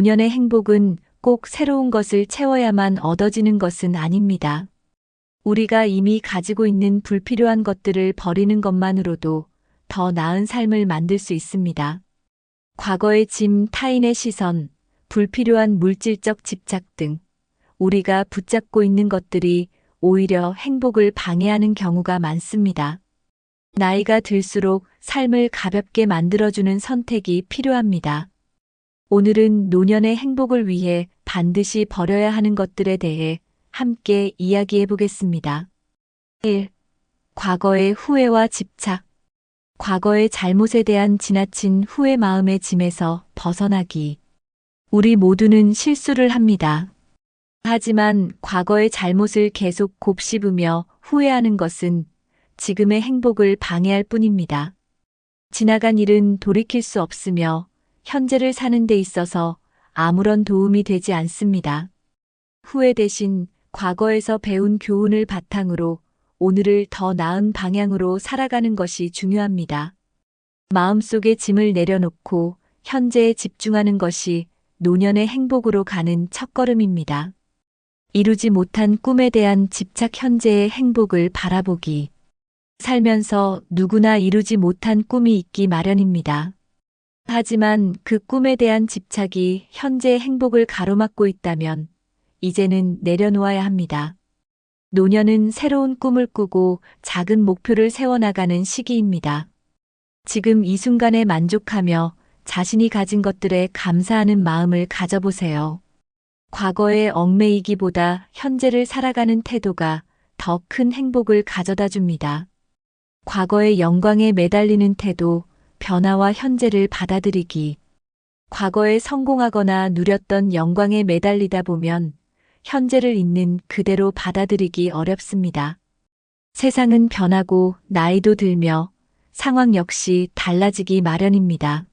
노년의 행복은 꼭 새로운 것을 채워야만 얻어지는 것은 아닙니다. 우리가 이미 가지고 있는 불필요한 것들을 버리는 것만으로도 더 나은 삶을 만들 수 있습니다. 과거의 짐, 타인의 시선, 불필요한 물질적 집착 등 우리가 붙잡고 있는 것들이 오히려 행복을 방해하는 경우가 많습니다. 나이가 들수록 삶을 가볍게 만들어주는 선택이 필요합니다. 오늘은 노년의 행복을 위해 반드시 버려야 하는 것들에 대해 함께 이야기해 보겠습니다. 1. 과거의 후회와 집착. 과거의 잘못에 대한 지나친 후회 마음의 짐에서 벗어나기. 우리 모두는 실수를 합니다. 하지만 과거의 잘못을 계속 곱씹으며 후회하는 것은 지금의 행복을 방해할 뿐입니다. 지나간 일은 돌이킬 수 없으며 현재를 사는 데 있어서 아무런 도움이 되지 않습니다. 후회 대신 과거에서 배운 교훈을 바탕으로 오늘을 더 나은 방향으로 살아가는 것이 중요합니다. 마음속의 짐을 내려놓고 현재에 집중하는 것이 노년의 행복으로 가는 첫걸음입니다. 이루지 못한 꿈에 대한 집착. 현재의 행복을 바라보기. 살면서 누구나 이루지 못한 꿈이 있기 마련입니다. 하지만 그 꿈에 대한 집착이 현재의 행복을 가로막고 있다면 이제는 내려놓아야 합니다. 노년은 새로운 꿈을 꾸고 작은 목표를 세워나가는 시기입니다. 지금 이 순간에 만족하며 자신이 가진 것들에 감사하는 마음을 가져보세요. 과거에 얽매이기보다 현재를 살아가는 태도가 더 큰 행복을 가져다 줍니다. 과거의 영광에 매달리는 태도, 변화와 현재를 받아들이기. 과거에 성공하거나 누렸던 영광에 매달리다 보면 현재를 있는 그대로 받아들이기 어렵습니다. 세상은 변하고 나이도 들며 상황 역시 달라지기 마련입니다.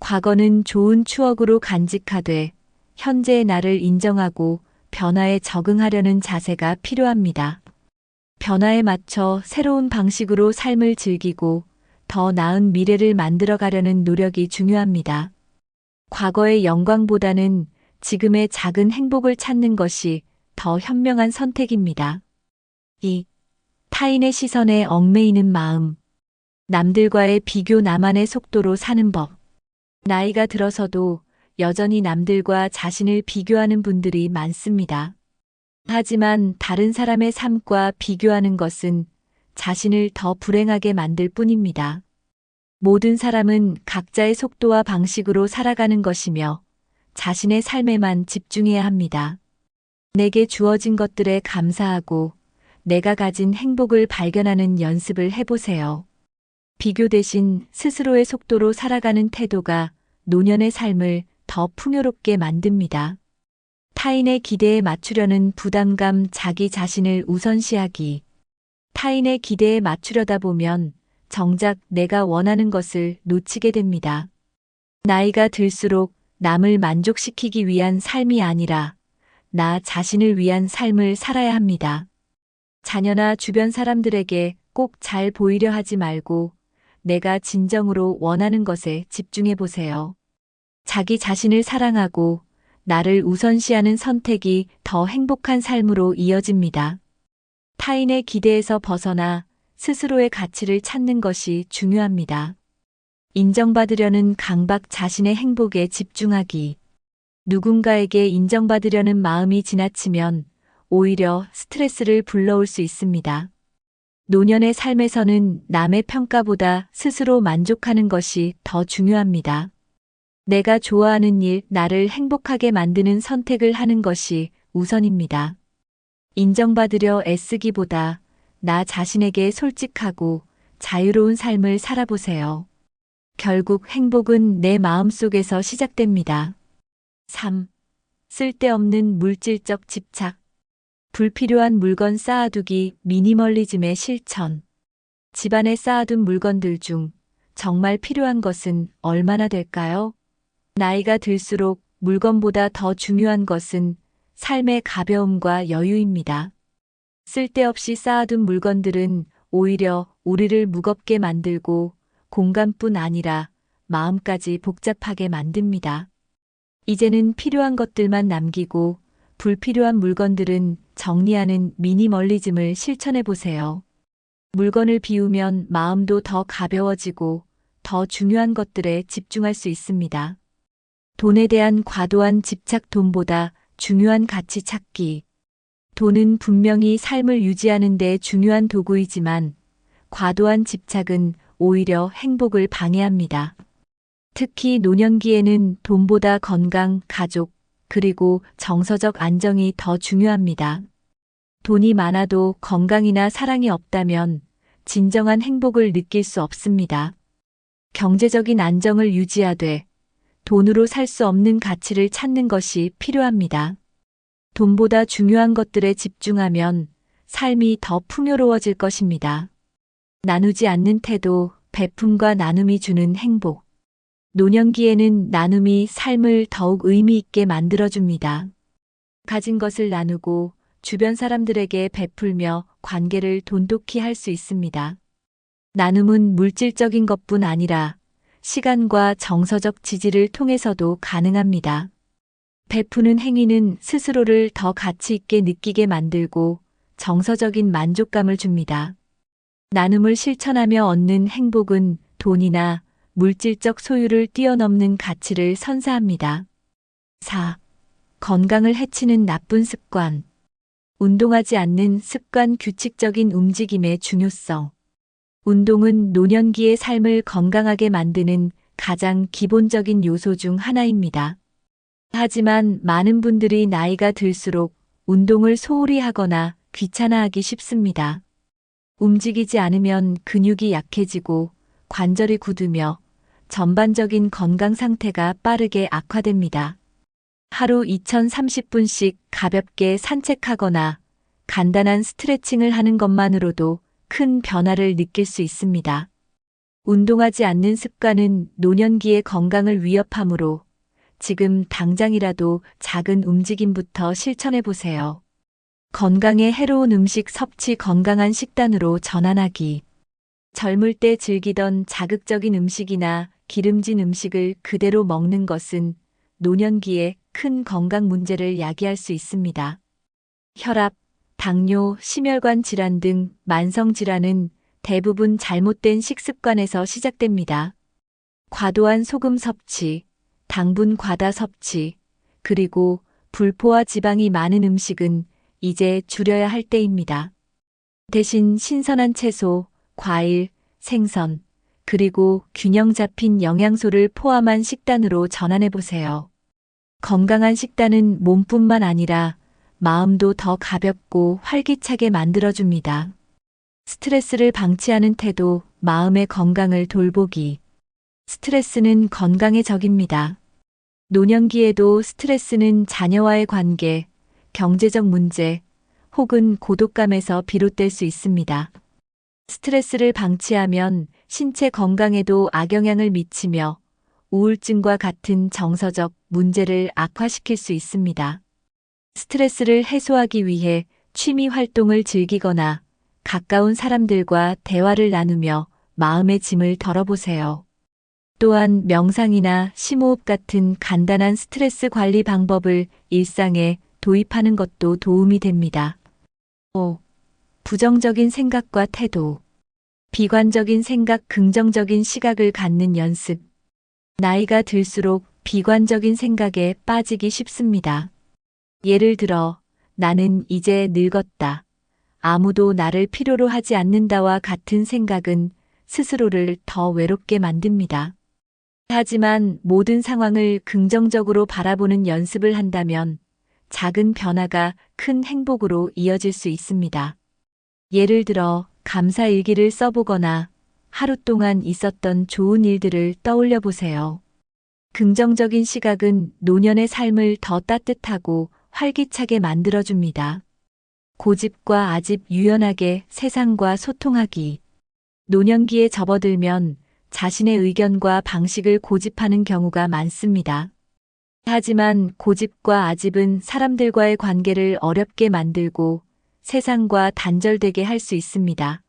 과거는 좋은 추억으로 간직하되 현재의 나를 인정하고 변화에 적응하려는 자세가 필요합니다. 변화에 맞춰 새로운 방식으로 삶을 즐기고 더 나은 미래를 만들어가려는 노력이 중요합니다. 과거의 영광보다는 지금의 작은 행복을 찾는 것이 더 현명한 선택입니다. 2. 타인의 시선에 얽매이는 마음. 남들과의 비교. 나만의 속도로 사는 법. 나이가 들어서도 여전히 남들과 자신을 비교하는 분들이 많습니다. 하지만 다른 사람의 삶과 비교하는 것은 자신을 더 불행하게 만들 뿐입니다. 모든 사람은 각자의 속도와 방식으로 살아가는 것이며 자신의 삶에만 집중해야 합니다. 내게 주어진 것들에 감사하고 내가 가진 행복을 발견하는 연습을 해보세요. 비교 대신 스스로의 속도로 살아가는 태도가 노년의 삶을 더 풍요롭게 만듭니다. 타인의 기대에 맞추려는 부담감. 자기 자신을 우선시하기. 타인의 기대에 맞추려다 보면 정작 내가 원하는 것을 놓치게 됩니다. 나이가 들수록 남을 만족시키기 위한 삶이 아니라 나 자신을 위한 삶을 살아야 합니다. 자녀나 주변 사람들에게 꼭 잘 보이려 하지 말고 내가 진정으로 원하는 것에 집중해 보세요. 자기 자신을 사랑하고 나를 우선시하는 선택이 더 행복한 삶으로 이어집니다. 타인의 기대에서 벗어나 스스로의 가치를 찾는 것이 중요합니다. 인정받으려는 강박. 자신의 행복에 집중하기. 누군가에게 인정받으려는 마음이 지나치면 오히려 스트레스를 불러올 수 있습니다. 노년의 삶에서는 남의 평가보다 스스로 만족하는 것이 더 중요합니다. 내가 좋아하는 일, 나를 행복하게 만드는 선택을 하는 것이 우선입니다. 인정받으려 애쓰기보다 나 자신에게 솔직하고 자유로운 삶을 살아보세요. 결국 행복은 내 마음속에서 시작됩니다. 3. 쓸데없는 물질적 집착. 불필요한 물건 쌓아두기. 미니멀리즘의 실천. 집안에 쌓아둔 물건들 중 정말 필요한 것은 얼마나 될까요? 나이가 들수록 물건보다 더 중요한 것은 삶의 가벼움과 여유입니다. 쓸데없이 쌓아둔 물건들은 오히려 우리를 무겁게 만들고 공간뿐 아니라 마음까지 복잡하게 만듭니다. 이제는 필요한 것들만 남기고 불필요한 물건들은 정리하는 미니멀리즘을 실천해 보세요. 물건을 비우면 마음도 더 가벼워지고 더 중요한 것들에 집중할 수 있습니다. 돈에 대한 과도한 집착, 돈보다 중요한 가치 찾기. 돈은 분명히 삶을 유지하는 데 중요한 도구이지만 과도한 집착은 오히려 행복을 방해합니다. 특히 노년기에는 돈보다 건강, 가족, 그리고 정서적 안정이 더 중요합니다. 돈이 많아도 건강이나 사랑이 없다면 진정한 행복을 느낄 수 없습니다. 경제적인 안정을 유지하되 돈으로 살 수 없는 가치를 찾는 것이 필요합니다. 돈보다 중요한 것들에 집중하면 삶이 더 풍요로워질 것입니다. 나누지 않는 태도, 베품과 나눔이 주는 행복. 노년기에는 나눔이 삶을 더욱 의미 있게 만들어줍니다. 가진 것을 나누고 주변 사람들에게 베풀며 관계를 돈독히 할 수 있습니다. 나눔은 물질적인 것뿐 아니라 시간과 정서적 지지를 통해서도 가능합니다. 베푸는 행위는 스스로를 더 가치 있게 느끼게 만들고 정서적인 만족감을 줍니다. 나눔을 실천하며 얻는 행복은 돈이나 물질적 소유를 뛰어넘는 가치를 선사합니다. 4. 건강을 해치는 나쁜 습관. 운동하지 않는 습관, 규칙적인 움직임의 중요성. 운동은 노년기의 삶을 건강하게 만드는 가장 기본적인 요소 중 하나입니다. 하지만 많은 분들이 나이가 들수록 운동을 소홀히 하거나 귀찮아하기 쉽습니다. 움직이지 않으면 근육이 약해지고 관절이 굳으며 전반적인 건강 상태가 빠르게 악화됩니다. 하루 2030분씩 가볍게 산책하거나 간단한 스트레칭을 하는 것만으로도 큰 변화를 느낄 수 있습니다. 운동하지 않는 습관은 노년기의 건강을 위협하므로 지금 당장이라도 작은 움직임부터 실천해 보세요. 건강에 해로운 음식 섭취, 건강한 식단으로 전환하기. 젊을 때 즐기던 자극적인 음식이나 기름진 음식을 그대로 먹는 것은 노년기에 큰 건강 문제를 야기할 수 있습니다. 혈압, 당뇨, 심혈관 질환 등 만성 질환은 대부분 잘못된 식습관에서 시작됩니다. 과도한 소금 섭취, 당분 과다 섭취, 그리고 불포화 지방이 많은 음식은 이제 줄여야 할 때입니다. 대신 신선한 채소, 과일, 생선, 그리고 균형 잡힌 영양소를 포함한 식단으로 전환해 보세요. 건강한 식단은 몸뿐만 아니라 마음도 더 가볍고 활기차게 만들어줍니다. 스트레스를 방치하는 태도, 마음의 건강을 돌보기. 스트레스는 건강의 적입니다. 노년기에도 스트레스는 자녀와의 관계, 경제적 문제, 혹은 고독감에서 비롯될 수 있습니다. 스트레스를 방치하면 신체 건강에도 악영향을 미치며 우울증과 같은 정서적 문제를 악화시킬 수 있습니다. 스트레스를 해소하기 위해 취미 활동을 즐기거나 가까운 사람들과 대화를 나누며 마음의 짐을 덜어보세요. 또한 명상이나 심호흡 같은 간단한 스트레스 관리 방법을 일상에 도입하는 것도 도움이 됩니다. 5. 부정적인 생각과 태도. 비관적인 생각, 긍정적인 시각을 갖는 연습. 나이가 들수록 비관적인 생각에 빠지기 쉽습니다. 예를 들어, 나는 이제 늙었다. 아무도 나를 필요로 하지 않는다와 같은 생각은 스스로를 더 외롭게 만듭니다. 하지만 모든 상황을 긍정적으로 바라보는 연습을 한다면 작은 변화가 큰 행복으로 이어질 수 있습니다. 예를 들어 감사 일기를 써보거나 하루 동안 있었던 좋은 일들을 떠올려 보세요. 긍정적인 시각은 노년의 삶을 더 따뜻하고 활기차게 만들어줍니다. 고집과 아집, 유연하게 세상과 소통하기. 노년기에 접어들면 자신의 의견과 방식을 고집하는 경우가 많습니다. 하지만 고집과 아집은 사람들과의 관계를 어렵게 만들고 세상과 단절되게 할 수 있습니다.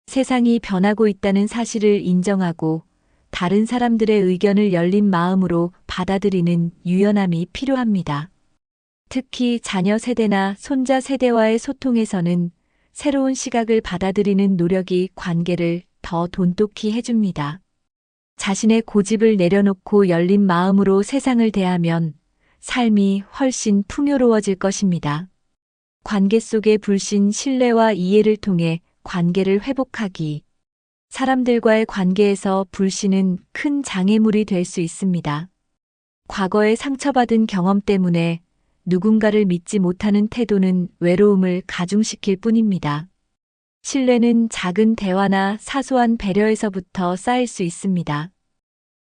세상이 변하고 있다는 사실을 인정하고 다른 사람들의 의견을 열린 마음으로 받아들이는 유연함이 필요합니다. 특히 자녀 세대나 손자 세대와의 소통에서는 새로운 시각을 받아들이는 노력이 관계를 더 돈독히 해줍니다. 자신의 고집을 내려놓고 열린 마음으로 세상을 대하면 삶이 훨씬 풍요로워질 것입니다. 관계 속의 불신, 신뢰와 이해를 통해 관계를 회복하기. 사람들과의 관계에서 불신은 큰 장애물이 될 수 있습니다. 과거에 상처받은 경험 때문에 누군가를 믿지 못하는 태도는 외로움을 가중시킬 뿐입니다. 신뢰는 작은 대화나 사소한 배려에서부터 쌓일 수 있습니다.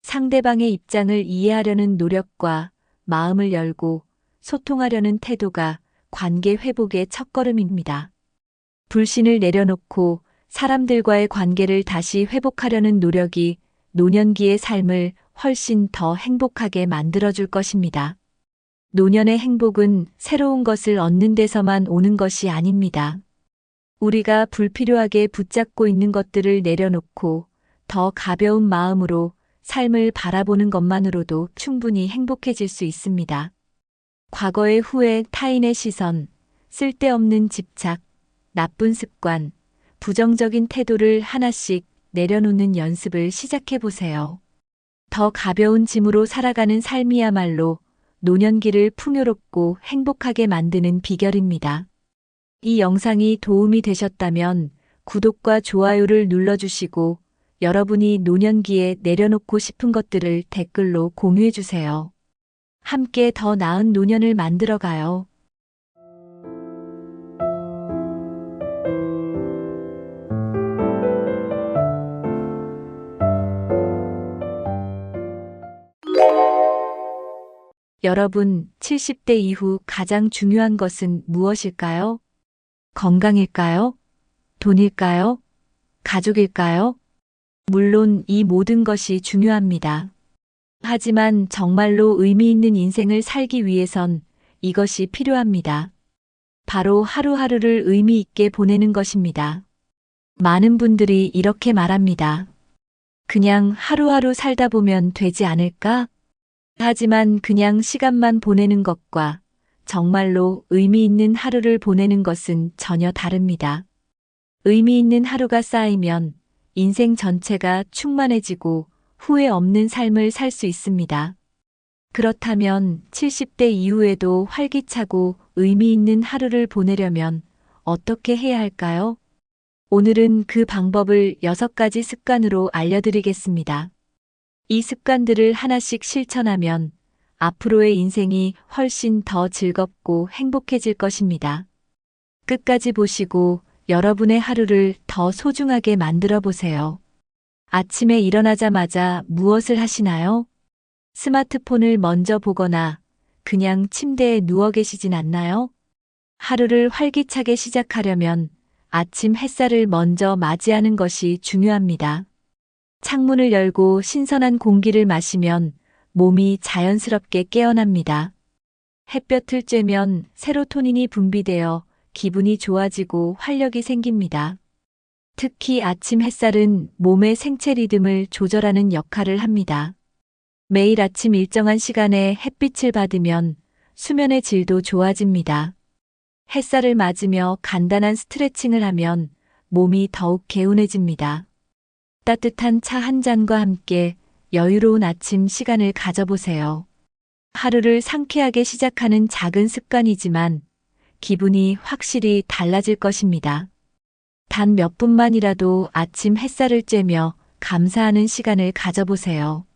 상대방의 입장을 이해하려는 노력과 마음을 열고 소통하려는 태도가 관계 회복의 첫걸음입니다. 불신을 내려놓고 사람들과의 관계를 다시 회복하려는 노력이 노년기의 삶을 훨씬 더 행복하게 만들어줄 것입니다. 노년의 행복은 새로운 것을 얻는 데서만 오는 것이 아닙니다. 우리가 불필요하게 붙잡고 있는 것들을 내려놓고 더 가벼운 마음으로 삶을 바라보는 것만으로도 충분히 행복해질 수 있습니다. 과거의 후회, 타인의 시선, 쓸데없는 집착, 나쁜 습관, 부정적인 태도를 하나씩 내려놓는 연습을 시작해 보세요. 더 가벼운 짐으로 살아가는 삶이야말로 노년기를 풍요롭고 행복하게 만드는 비결입니다. 이 영상이 도움이 되셨다면 구독과 좋아요를 눌러주시고 여러분이 노년기에 내려놓고 싶은 것들을 댓글로 공유해 주세요. 함께 더 나은 노년을 만들어가요. 여러분, 70대 이후 가장 중요한 것은 무엇일까요? 건강일까요? 돈일까요? 가족일까요? 물론 이 모든 것이 중요합니다. 하지만 정말로 의미 있는 인생을 살기 위해선 이것이 필요합니다. 바로 하루하루를 의미 있게 보내는 것입니다. 많은 분들이 이렇게 말합니다. 그냥 하루하루 살다 보면 되지 않을까? 하지만 그냥 시간만 보내는 것과 정말로 의미 있는 하루를 보내는 것은 전혀 다릅니다. 의미 있는 하루가 쌓이면 인생 전체가 충만해지고 후회 없는 삶을 살 수 있습니다. 그렇다면 70대 이후에도 활기차고 의미 있는 하루를 보내려면 어떻게 해야 할까요? 오늘은 그 방법을 6가지 습관으로 알려드리겠습니다. 이 습관들을 하나씩 실천하면 앞으로의 인생이 훨씬 더 즐겁고 행복해질 것입니다. 끝까지 보시고 여러분의 하루를 더 소중하게 만들어 보세요. 아침에 일어나자마자 무엇을 하시나요? 스마트폰을 먼저 보거나 그냥 침대에 누워 계시진 않나요? 하루를 활기차게 시작하려면 아침 햇살을 먼저 맞이하는 것이 중요합니다. 창문을 열고 신선한 공기를 마시면 몸이 자연스럽게 깨어납니다. 햇볕을 쬐면 세로토닌이 분비되어 기분이 좋아지고 활력이 생깁니다. 특히 아침 햇살은 몸의 생체 리듬을 조절하는 역할을 합니다. 매일 아침 일정한 시간에 햇빛을 받으면 수면의 질도 좋아집니다. 햇살을 맞으며 간단한 스트레칭을 하면 몸이 더욱 개운해집니다. 따뜻한 차 한 잔과 함께 여유로운 아침 시간을 가져보세요. 하루를 상쾌하게 시작하는 작은 습관이지만 기분이 확실히 달라질 것입니다. 단 몇 분만이라도 아침 햇살을 쬐며 감사하는 시간을 가져보세요.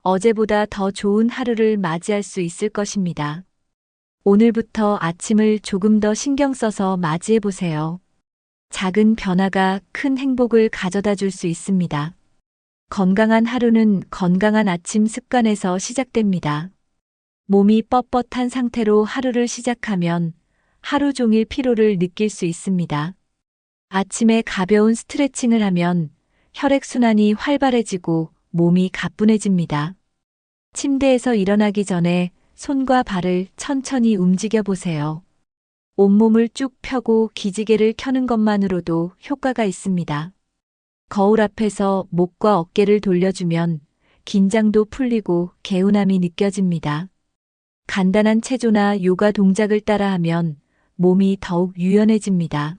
어제보다 더 좋은 하루를 맞이할 수 있을 것입니다. 오늘부터 아침을 조금 더 신경 써서 맞이해 보세요. 작은 변화가 큰 행복을 가져다 줄 수 있습니다. 건강한 하루는 건강한 아침 습관에서 시작됩니다. 몸이 뻣뻣한 상태로 하루를 시작하면 하루 종일 피로를 느낄 수 있습니다. 아침에 가벼운 스트레칭을 하면 혈액순환이 활발해지고 몸이 가뿐해집니다. 침대에서 일어나기 전에 손과 발을 천천히 움직여 보세요. 온몸을 쭉 펴고 기지개를 켜는 것만으로도 효과가 있습니다. 거울 앞에서 목과 어깨를 돌려주면 긴장도 풀리고 개운함이 느껴집니다. 간단한 체조나 요가 동작을 따라하면 몸이 더욱 유연해집니다.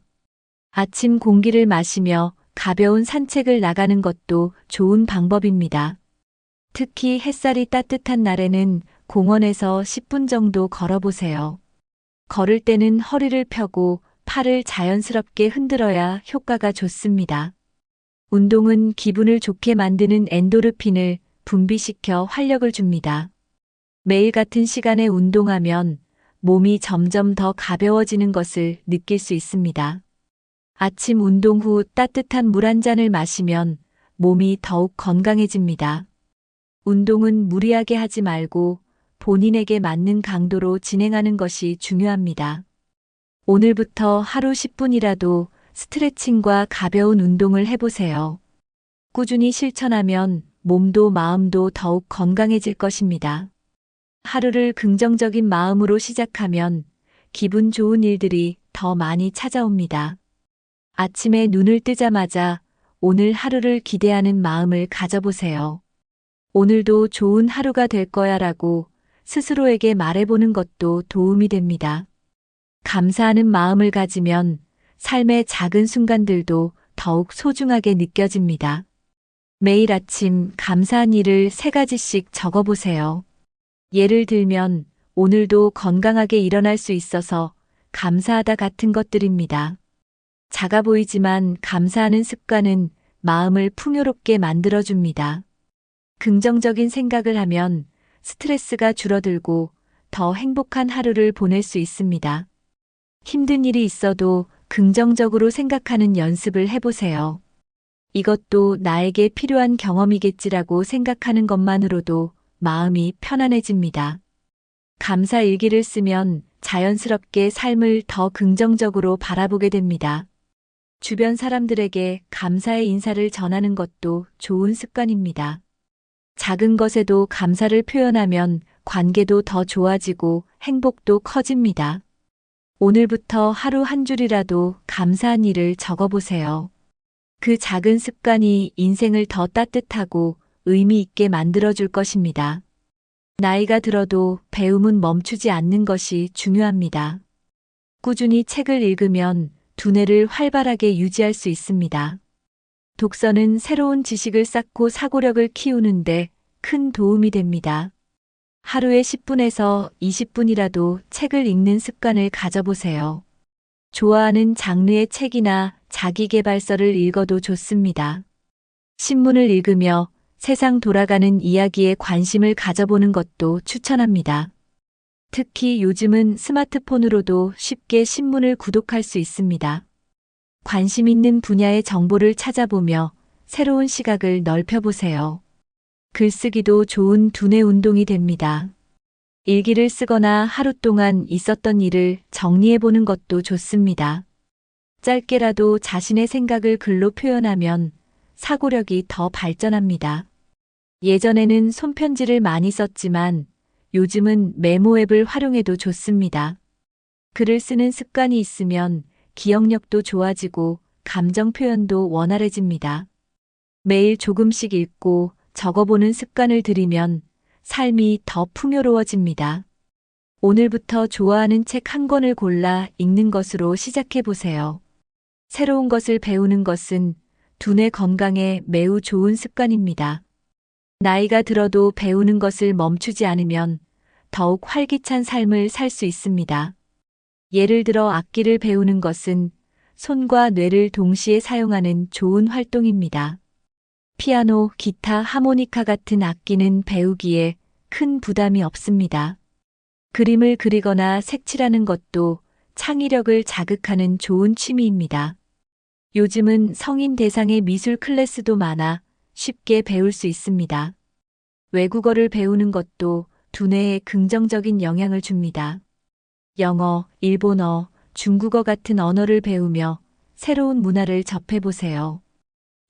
아침 공기를 마시며 가벼운 산책을 나가는 것도 좋은 방법입니다. 특히 햇살이 따뜻한 날에는 공원에서 10분 정도 걸어보세요. 걸을 때는 허리를 펴고 팔을 자연스럽게 흔들어야 효과가 좋습니다. 운동은 기분을 좋게 만드는 엔도르핀을 분비시켜 활력을 줍니다. 매일 같은 시간에 운동하면 몸이 점점 더 가벼워지는 것을 느낄 수 있습니다. 아침 운동 후 따뜻한 물 한 잔을 마시면 몸이 더욱 건강해집니다. 운동은 무리하게 하지 말고 본인에게 맞는 강도로 진행하는 것이 중요합니다. 오늘부터 하루 10분이라도 스트레칭과 가벼운 운동을 해보세요. 꾸준히 실천하면 몸도 마음도 더욱 건강해질 것입니다. 하루를 긍정적인 마음으로 시작하면 기분 좋은 일들이 더 많이 찾아옵니다. 아침에 눈을 뜨자마자 오늘 하루를 기대하는 마음을 가져보세요. 오늘도 좋은 하루가 될 거야 라고 스스로에게 말해보는 것도 도움이 됩니다. 감사하는 마음을 가지면 삶의 작은 순간들도 더욱 소중하게 느껴집니다. 매일 아침 감사한 일을 3가지씩 적어보세요. 예를 들면 오늘도 건강하게 일어날 수 있어서 감사하다 같은 것들입니다. 작아 보이지만 감사하는 습관은 마음을 풍요롭게 만들어줍니다. 긍정적인 생각을 하면 스트레스가 줄어들고 더 행복한 하루를 보낼 수 있습니다. 힘든 일이 있어도 긍정적으로 생각하는 연습을 해보세요. 이것도 나에게 필요한 경험이겠지라고 생각하는 것만으로도 마음이 편안해집니다. 감사 일기를 쓰면 자연스럽게 삶을 더 긍정적으로 바라보게 됩니다. 주변 사람들에게 감사의 인사를 전하는 것도 좋은 습관입니다. 작은 것에도 감사를 표현하면 관계도 더 좋아지고 행복도 커집니다. 오늘부터 하루 한 줄이라도 감사한 일을 적어보세요. 그 작은 습관이 인생을 더 따뜻하고 의미 있게 만들어줄 것입니다. 나이가 들어도 배움은 멈추지 않는 것이 중요합니다. 꾸준히 책을 읽으면 두뇌를 활발하게 유지할 수 있습니다. 독서는 새로운 지식을 쌓고 사고력을 키우는데 큰 도움이 됩니다. 하루에 10분에서 20분이라도 책을 읽는 습관을 가져보세요. 좋아하는 장르의 책이나 자기계발서를 읽어도 좋습니다. 신문을 읽으며 세상 돌아가는 이야기에 관심을 가져보는 것도 추천합니다. 특히 요즘은 스마트폰으로도 쉽게 신문을 구독할 수 있습니다. 관심 있는 분야의 정보를 찾아보며 새로운 시각을 넓혀보세요. 글쓰기도 좋은 두뇌 운동이 됩니다. 일기를 쓰거나 하루 동안 있었던 일을 정리해보는 것도 좋습니다. 짧게라도 자신의 생각을 글로 표현하면 사고력이 더 발전합니다. 예전에는 손편지를 많이 썼지만 요즘은 메모 앱을 활용해도 좋습니다. 글을 쓰는 습관이 있으면 기억력도 좋아지고 감정 표현도 원활해집니다. 매일 조금씩 읽고 적어보는 습관을 들이면 삶이 더 풍요로워집니다. 오늘부터 좋아하는 책 한 권을 골라 읽는 것으로 시작해 보세요. 새로운 것을 배우는 것은 두뇌 건강에 매우 좋은 습관입니다. 나이가 들어도 배우는 것을 멈추지 않으면 더욱 활기찬 삶을 살 수 있습니다. 예를 들어 악기를 배우는 것은 손과 뇌를 동시에 사용하는 좋은 활동입니다. 피아노, 기타, 하모니카 같은 악기는 배우기에 큰 부담이 없습니다. 그림을 그리거나 색칠하는 것도 창의력을 자극하는 좋은 취미입니다. 요즘은 성인 대상의 미술 클래스도 많아 쉽게 배울 수 있습니다. 외국어를 배우는 것도 두뇌에 긍정적인 영향을 줍니다. 영어, 일본어, 중국어 같은 언어를 배우며 새로운 문화를 접해보세요.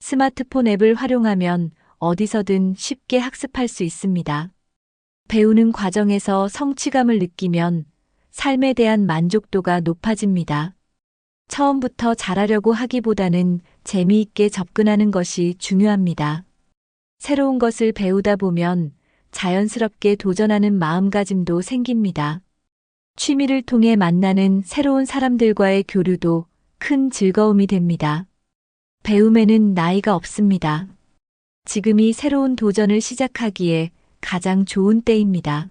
스마트폰 앱을 활용하면 어디서든 쉽게 학습할 수 있습니다. 배우는 과정에서 성취감을 느끼면 삶에 대한 만족도가 높아집니다. 처음부터 잘하려고 하기보다는 재미있게 접근하는 것이 중요합니다. 새로운 것을 배우다 보면 자연스럽게 도전하는 마음가짐도 생깁니다. 취미를 통해 만나는 새로운 사람들과의 교류도 큰 즐거움이 됩니다. 배움에는 나이가 없습니다. 지금이 새로운 도전을 시작하기에 가장 좋은 때입니다.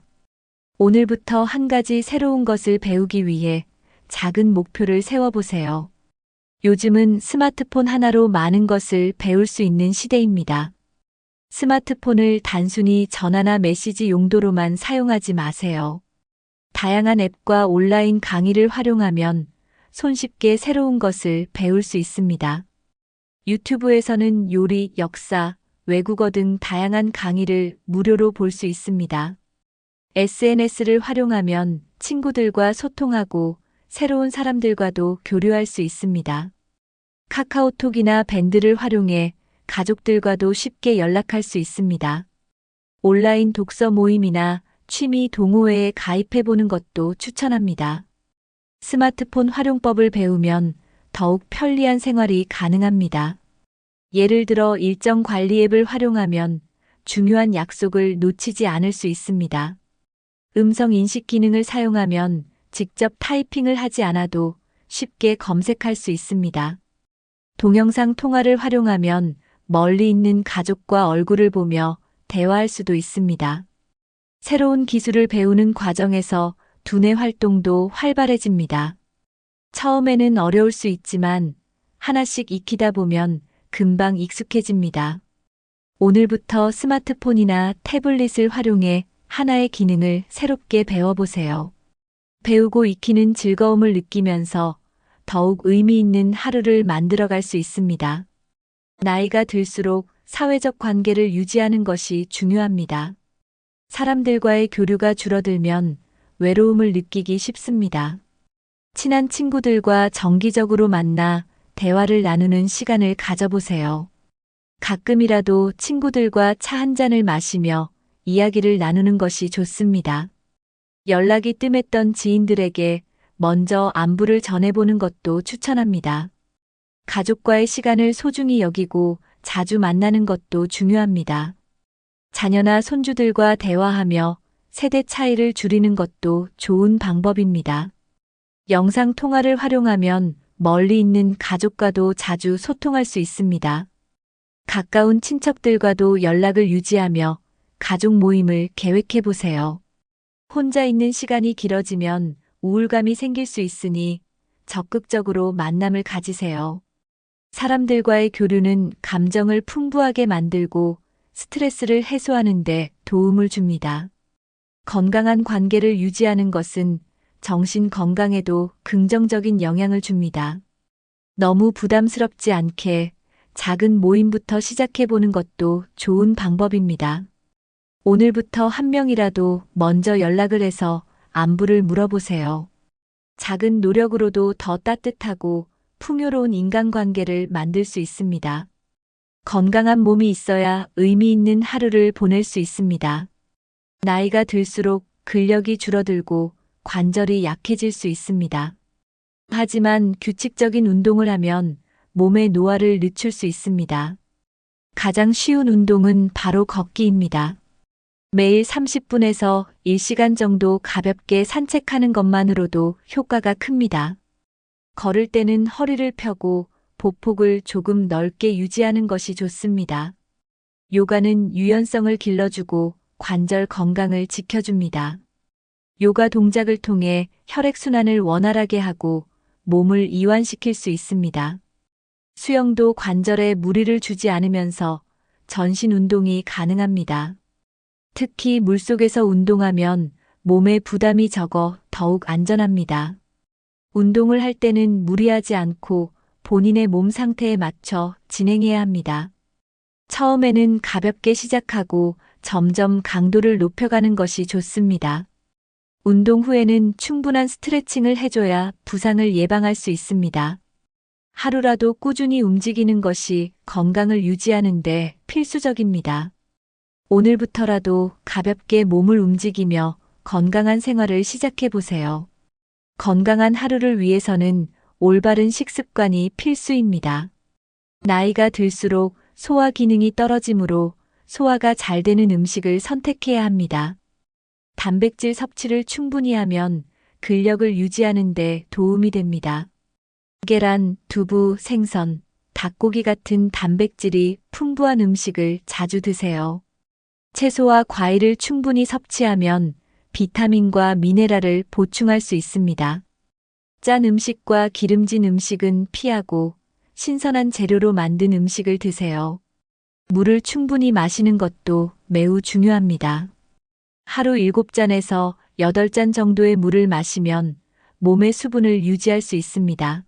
오늘부터 한 가지 새로운 것을 배우기 위해 작은 목표를 세워보세요. 요즘은 스마트폰 하나로 많은 것을 배울 수 있는 시대입니다. 스마트폰을 단순히 전화나 메시지 용도로만 사용하지 마세요. 다양한 앱과 온라인 강의를 활용하면 손쉽게 새로운 것을 배울 수 있습니다. 유튜브에서는 요리, 역사, 외국어 등 다양한 강의를 무료로 볼 수 있습니다. SNS를 활용하면 친구들과 소통하고 새로운 사람들과도 교류할 수 있습니다. 카카오톡이나 밴드를 활용해 가족들과도 쉽게 연락할 수 있습니다. 온라인 독서 모임이나 취미 동호회에 가입해보는 것도 추천합니다. 스마트폰 활용법을 배우면 더욱 편리한 생활이 가능합니다. 예를 들어 일정 관리 앱을 활용하면 중요한 약속을 놓치지 않을 수 있습니다. 음성 인식 기능을 사용하면 직접 타이핑을 하지 않아도 쉽게 검색할 수 있습니다. 동영상 통화를 활용하면 멀리 있는 가족과 얼굴을 보며 대화할 수도 있습니다. 새로운 기술을 배우는 과정에서 두뇌 활동도 활발해집니다. 처음에는 어려울 수 있지만 하나씩 익히다 보면 금방 익숙해집니다. 오늘부터 스마트폰이나 태블릿을 활용해 하나의 기능을 새롭게 배워보세요. 배우고 익히는 즐거움을 느끼면서 더욱 의미 있는 하루를 만들어갈 수 있습니다. 나이가 들수록 사회적 관계를 유지하는 것이 중요합니다. 사람들과의 교류가 줄어들면 외로움을 느끼기 쉽습니다. 친한 친구들과 정기적으로 만나 대화를 나누는 시간을 가져보세요. 가끔이라도 친구들과 차 한 잔을 마시며 이야기를 나누는 것이 좋습니다. 연락이 뜸했던 지인들에게 먼저 안부를 전해보는 것도 추천합니다. 가족과의 시간을 소중히 여기고 자주 만나는 것도 중요합니다. 자녀나 손주들과 대화하며 세대 차이를 줄이는 것도 좋은 방법입니다. 영상 통화를 활용하면 멀리 있는 가족과도 자주 소통할 수 있습니다. 가까운 친척들과도 연락을 유지하며 가족 모임을 계획해 보세요. 혼자 있는 시간이 길어지면 우울감이 생길 수 있으니 적극적으로 만남을 가지세요. 사람들과의 교류는 감정을 풍부하게 만들고 스트레스를 해소하는 데 도움을 줍니다. 건강한 관계를 유지하는 것은 정신 건강에도 긍정적인 영향을 줍니다. 너무 부담스럽지 않게 작은 모임부터 시작해보는 것도 좋은 방법입니다. 오늘부터 한 명이라도 먼저 연락을 해서 안부를 물어보세요. 작은 노력으로도 더 따뜻하고 풍요로운 인간관계를 만들 수 있습니다. 건강한 몸이 있어야 의미 있는 하루를 보낼 수 있습니다. 나이가 들수록 근력이 줄어들고 관절이 약해질 수 있습니다. 하지만 규칙적인 운동을 하면 몸의 노화를 늦출 수 있습니다. 가장 쉬운 운동은 바로 걷기입니다. 매일 30분에서 1시간 정도 가볍게 산책하는 것만으로도 효과가 큽니다. 걸을 때는 허리를 펴고 보폭을 조금 넓게 유지하는 것이 좋습니다. 요가는 유연성을 길러주고 관절 건강을 지켜줍니다. 요가 동작을 통해 혈액순환을 원활하게 하고 몸을 이완시킬 수 있습니다. 수영도 관절에 무리를 주지 않으면서 전신 운동이 가능합니다. 특히 물속에서 운동하면 몸에 부담이 적어 더욱 안전합니다. 운동을 할 때는 무리하지 않고 본인의 몸 상태에 맞춰 진행해야 합니다. 처음에는 가볍게 시작하고 점점 강도를 높여가는 것이 좋습니다. 운동 후에는 충분한 스트레칭을 해줘야 부상을 예방할 수 있습니다. 하루라도 꾸준히 움직이는 것이 건강을 유지하는 데 필수적입니다. 오늘부터라도 가볍게 몸을 움직이며 건강한 생활을 시작해 보세요. 건강한 하루를 위해서는 올바른 식습관이 필수입니다. 나이가 들수록 소화 기능이 떨어지므로 소화가 잘 되는 음식을 선택해야 합니다. 단백질 섭취를 충분히 하면 근력을 유지하는 데 도움이 됩니다. 계란, 두부, 생선, 닭고기 같은 단백질이 풍부한 음식을 자주 드세요. 채소와 과일을 충분히 섭취하면 비타민과 미네랄을 보충할 수 있습니다. 짠 음식과 기름진 음식은 피하고 신선한 재료로 만든 음식을 드세요. 물을 충분히 마시는 것도 매우 중요합니다. 하루 7잔에서 8잔 정도의 물을 마시면 몸의 수분을 유지할 수 있습니다.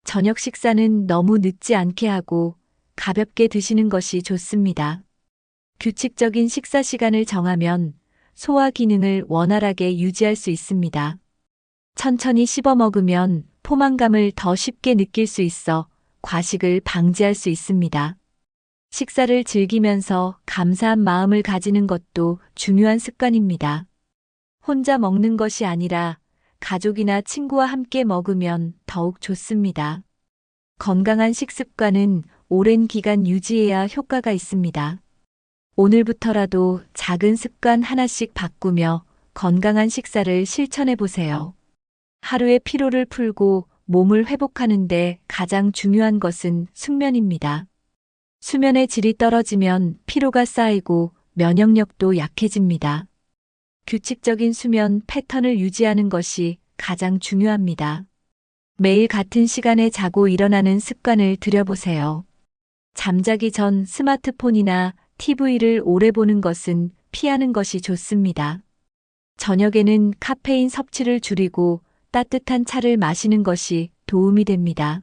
저녁 식사는 너무 늦지 않게 하고 가볍게 드시는 것이 좋습니다. 규칙적인 식사 시간을 정하면 소화 기능을 원활하게 유지할 수 있습니다. 천천히 씹어 먹으면 포만감을 더 쉽게 느낄 수 있어 과식을 방지할 수 있습니다. 식사를 즐기면서 감사한 마음을 가지는 것도 중요한 습관입니다. 혼자 먹는 것이 아니라 가족이나 친구와 함께 먹으면 더욱 좋습니다. 건강한 식습관은 오랜 기간 유지해야 효과가 있습니다. 오늘부터라도 작은 습관 하나씩 바꾸며 건강한 식사를 실천해 보세요. 하루의 피로를 풀고 몸을 회복하는 데 가장 중요한 것은 숙면입니다. 수면의 질이 떨어지면 피로가 쌓이고 면역력도 약해집니다. 규칙적인 수면 패턴을 유지하는 것이 가장 중요합니다. 매일 같은 시간에 자고 일어나는 습관을 들여보세요. 잠자기 전 스마트폰이나 TV를 오래 보는 것은 피하는 것이 좋습니다. 저녁에는 카페인 섭취를 줄이고 따뜻한 차를 마시는 것이 도움이 됩니다.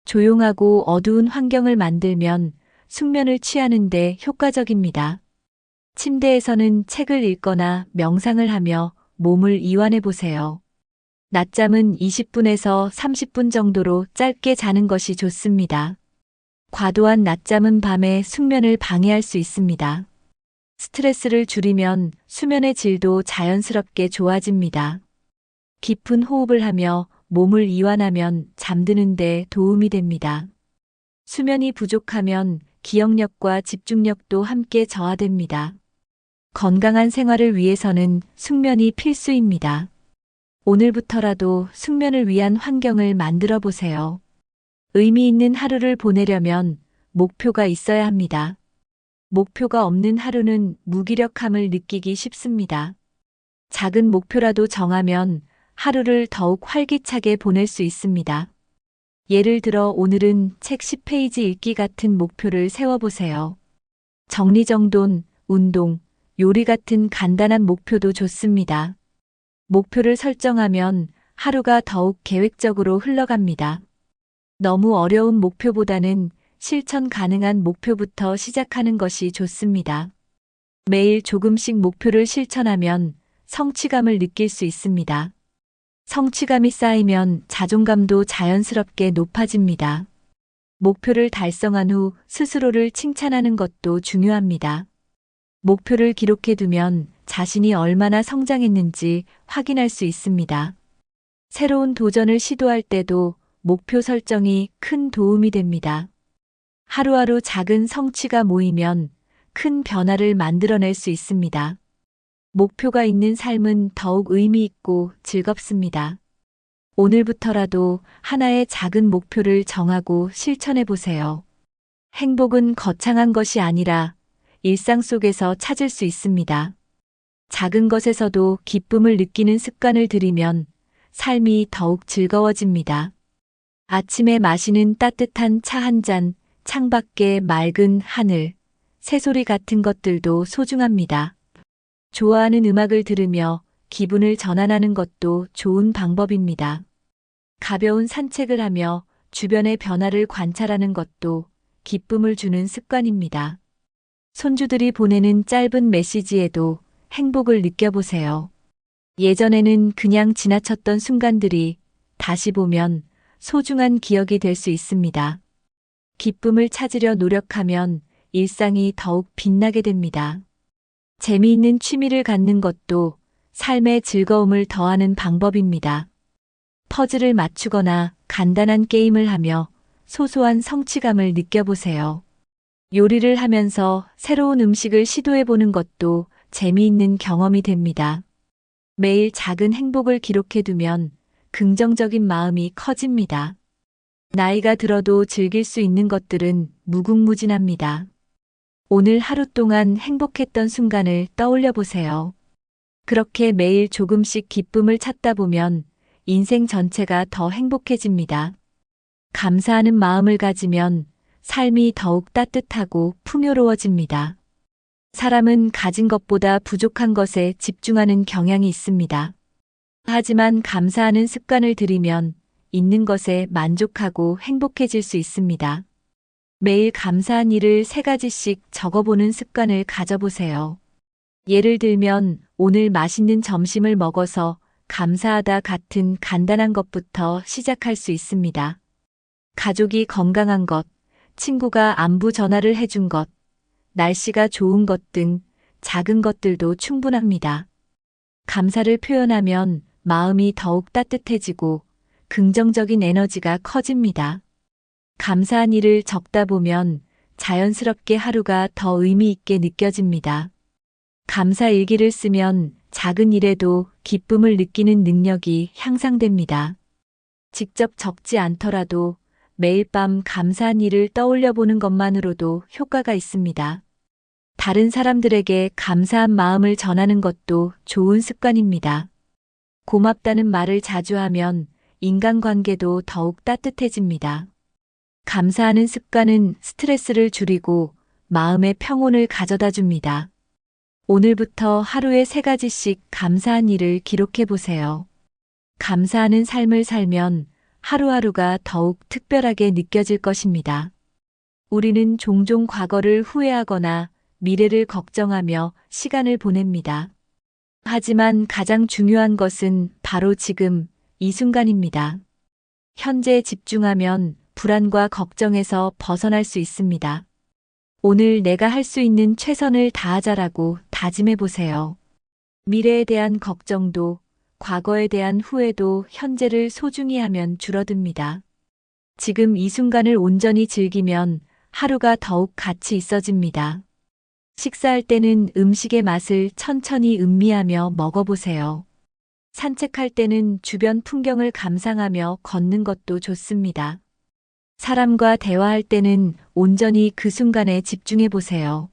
조용하고 어두운 환경을 만들면 숙면을 취하는 데 효과적입니다. 침대에서는 책을 읽거나 명상을 하며 몸을 이완해 보세요. 낮잠은 20분에서 30분 정도로 짧게 자는 것이 좋습니다. 과도한 낮잠은 밤에 숙면을 방해할 수 있습니다. 스트레스를 줄이면 수면의 질도 자연스럽게 좋아집니다. 깊은 호흡을 하며 몸을 이완하면 잠드는 데 도움이 됩니다. 수면이 부족하면 기억력과 집중력도 함께 저하됩니다. 건강한 생활을 위해서는 숙면이 필수입니다. 오늘부터라도 숙면을 위한 환경을 만들어 보세요. 의미 있는 하루를 보내려면 목표가 있어야 합니다. 목표가 없는 하루는 무기력함을 느끼기 쉽습니다. 작은 목표라도 정하면 하루를 더욱 활기차게 보낼 수 있습니다. 예를 들어 오늘은 책 10페이지 읽기 같은 목표를 세워보세요. 정리정돈, 운동, 요리 같은 간단한 목표도 좋습니다. 목표를 설정하면 하루가 더욱 계획적으로 흘러갑니다. 너무 어려운 목표보다는 실천 가능한 목표부터 시작하는 것이 좋습니다. 매일 조금씩 목표를 실천하면 성취감을 느낄 수 있습니다. 성취감이 쌓이면 자존감도 자연스럽게 높아집니다. 목표를 달성한 후 스스로를 칭찬하는 것도 중요합니다. 목표를 기록해두면 자신이 얼마나 성장했는지 확인할 수 있습니다. 새로운 도전을 시도할 때도 목표 설정이 큰 도움이 됩니다. 하루하루 작은 성취가 모이면 큰 변화를 만들어낼 수 있습니다. 목표가 있는 삶은 더욱 의미 있고 즐겁습니다. 오늘부터라도 하나의 작은 목표를 정하고 실천해 보세요. 행복은 거창한 것이 아니라 일상 속에서 찾을 수 있습니다. 작은 것에서도 기쁨을 느끼는 습관을 들이면 삶이 더욱 즐거워집니다. 아침에 마시는 따뜻한 차 한 잔, 창밖의 맑은 하늘, 새소리 같은 것들도 소중합니다. 좋아하는 음악을 들으며 기분을 전환하는 것도 좋은 방법입니다. 가벼운 산책을 하며 주변의 변화를 관찰하는 것도 기쁨을 주는 습관입니다. 손주들이 보내는 짧은 메시지에도 행복을 느껴보세요. 예전에는 그냥 지나쳤던 순간들이 다시 보면 소중한 기억이 될 수 있습니다. 기쁨을 찾으려 노력하면 일상이 더욱 빛나게 됩니다. 재미있는 취미를 갖는 것도 삶의 즐거움을 더하는 방법입니다. 퍼즐을 맞추거나 간단한 게임을 하며 소소한 성취감을 느껴보세요. 요리를 하면서 새로운 음식을 시도해보는 것도 재미있는 경험이 됩니다. 매일 작은 행복을 기록해두면 긍정적인 마음이 커집니다. 나이가 들어도 즐길 수 있는 것들은 무궁무진합니다. 오늘 하루 동안 행복했던 순간을 떠올려 보세요. 그렇게 매일 조금씩 기쁨을 찾다 보면 인생 전체가 더 행복해집니다. 감사하는 마음을 가지면 삶이 더욱 따뜻하고 풍요로워집니다. 사람은 가진 것보다 부족한 것에 집중하는 경향이 있습니다. 하지만 감사하는 습관을 들이면 있는 것에 만족하고 행복해질 수 있습니다. 매일 감사한 일을 3가지씩 적어보는 습관을 가져보세요. 예를 들면 오늘 맛있는 점심을 먹어서 감사하다 같은 간단한 것부터 시작할 수 있습니다. 가족이 건강한 것, 친구가 안부 전화를 해준 것, 날씨가 좋은 것 등 작은 것들도 충분합니다. 감사를 표현하면 마음이 더욱 따뜻해지고 긍정적인 에너지가 커집니다. 감사한 일을 적다 보면 자연스럽게 하루가 더 의미 있게 느껴집니다. 감사 일기를 쓰면 작은 일에도 기쁨을 느끼는 능력이 향상됩니다. 직접 적지 않더라도 매일 밤 감사한 일을 떠올려 보는 것만으로도 효과가 있습니다. 다른 사람들에게 감사한 마음을 전하는 것도 좋은 습관입니다. 고맙다는 말을 자주 하면 인간관계도 더욱 따뜻해집니다. 감사하는 습관은 스트레스를 줄이고 마음의 평온을 가져다 줍니다. 오늘부터 하루에 3가지씩 감사한 일을 기록해 보세요. 감사하는 삶을 살면 하루하루가 더욱 특별하게 느껴질 것입니다. 우리는 종종 과거를 후회하거나 미래를 걱정하며 시간을 보냅니다. 하지만 가장 중요한 것은 바로 지금 이 순간입니다. 현재에 집중하면 불안과 걱정에서 벗어날 수 있습니다. 오늘 내가 할 수 있는 최선을 다하자라고 다짐해 보세요. 미래에 대한 걱정도 과거에 대한 후회도 현재를 소중히 하면 줄어듭니다. 지금 이 순간을 온전히 즐기면 하루가 더욱 가치 있어집니다. 식사할 때는 음식의 맛을 천천히 음미하며 먹어보세요. 산책할 때는 주변 풍경을 감상하며 걷는 것도 좋습니다. 사람과 대화할 때는 온전히 그 순간에 집중해 보세요.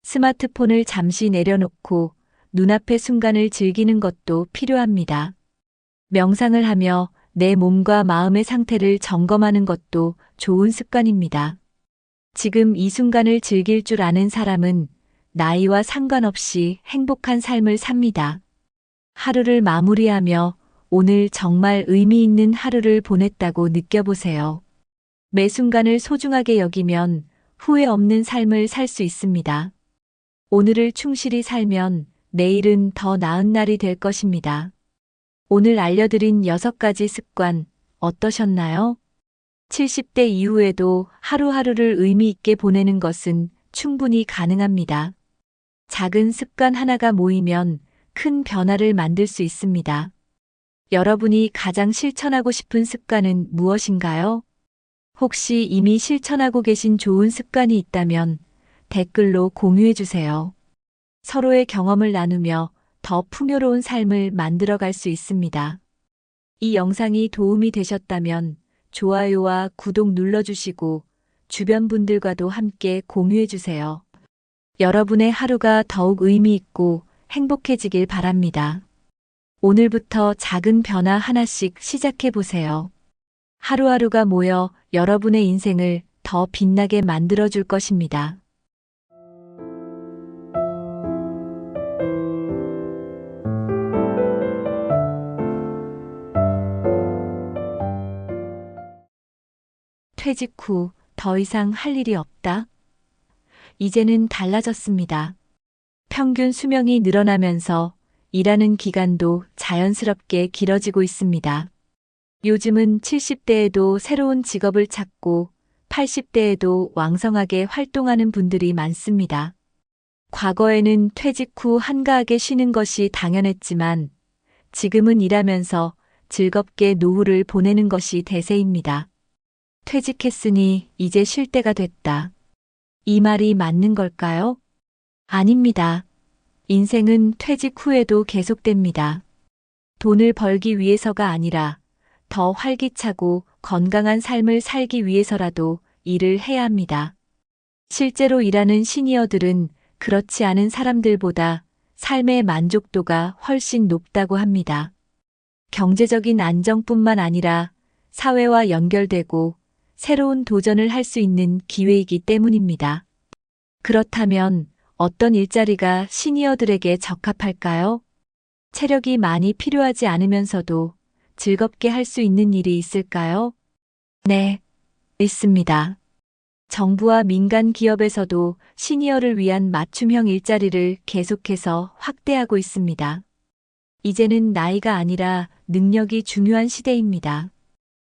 스마트폰을 잠시 내려놓고 눈앞의 순간을 즐기는 것도 필요합니다. 명상을 하며 내 몸과 마음의 상태를 점검하는 것도 좋은 습관입니다. 지금 이 순간을 즐길 줄 아는 사람은 나이와 상관없이 행복한 삶을 삽니다. 하루를 마무리하며 오늘 정말 의미 있는 하루를 보냈다고 느껴보세요. 매 순간을 소중하게 여기면 후회 없는 삶을 살 수 있습니다. 오늘을 충실히 살면 내일은 더 나은 날이 될 것입니다. 오늘 알려드린 6가지 습관 어떠셨나요? 70대 이후에도 하루하루를 의미 있게 보내는 것은 충분히 가능합니다. 작은 습관 하나가 모이면 큰 변화를 만들 수 있습니다. 여러분이 가장 실천하고 싶은 습관은 무엇인가요? 혹시 이미 실천하고 계신 좋은 습관이 있다면 댓글로 공유해 주세요. 서로의 경험을 나누며 더 풍요로운 삶을 만들어갈 수 있습니다. 이 영상이 도움이 되셨다면 좋아요와 구독 눌러주시고 주변 분들과도 함께 공유해 주세요. 여러분의 하루가 더욱 의미 있고 행복해지길 바랍니다. 오늘부터 작은 변화 하나씩 시작해 보세요. 하루하루가 모여 여러분의 인생을 더 빛나게 만들어 줄 것입니다. 퇴직 후 더 이상 할 일이 없다. 이제는 달라졌습니다. 평균 수명이 늘어나면서 일하는 기간도 자연스럽게 길어지고 있습니다. 요즘은 70대에도 새로운 직업을 찾고 80대에도 왕성하게 활동하는 분들이 많습니다. 과거에는 퇴직 후 한가하게 쉬는 것이 당연했지만 지금은 일하면서 즐겁게 노후를 보내는 것이 대세입니다. 퇴직했으니 이제 쉴 때가 됐다. 이 말이 맞는 걸까요? 아닙니다. 인생은 퇴직 후에도 계속됩니다. 돈을 벌기 위해서가 아니라 더 활기차고 건강한 삶을 살기 위해서라도 일을 해야 합니다. 실제로 일하는 시니어들은 그렇지 않은 사람들보다 삶의 만족도가 훨씬 높다고 합니다. 경제적인 안정뿐만 아니라 사회와 연결되고 새로운 도전을 할 수 있는 기회이기 때문입니다. 그렇다면 어떤 일자리가 시니어들에게 적합할까요? 체력이 많이 필요하지 않으면서도 즐겁게 할 수 있는 일이 있을까요? 네, 있습니다. 정부와 민간 기업에서도 시니어를 위한 맞춤형 일자리를 계속해서 확대하고 있습니다. 이제는 나이가 아니라 능력이 중요한 시대입니다.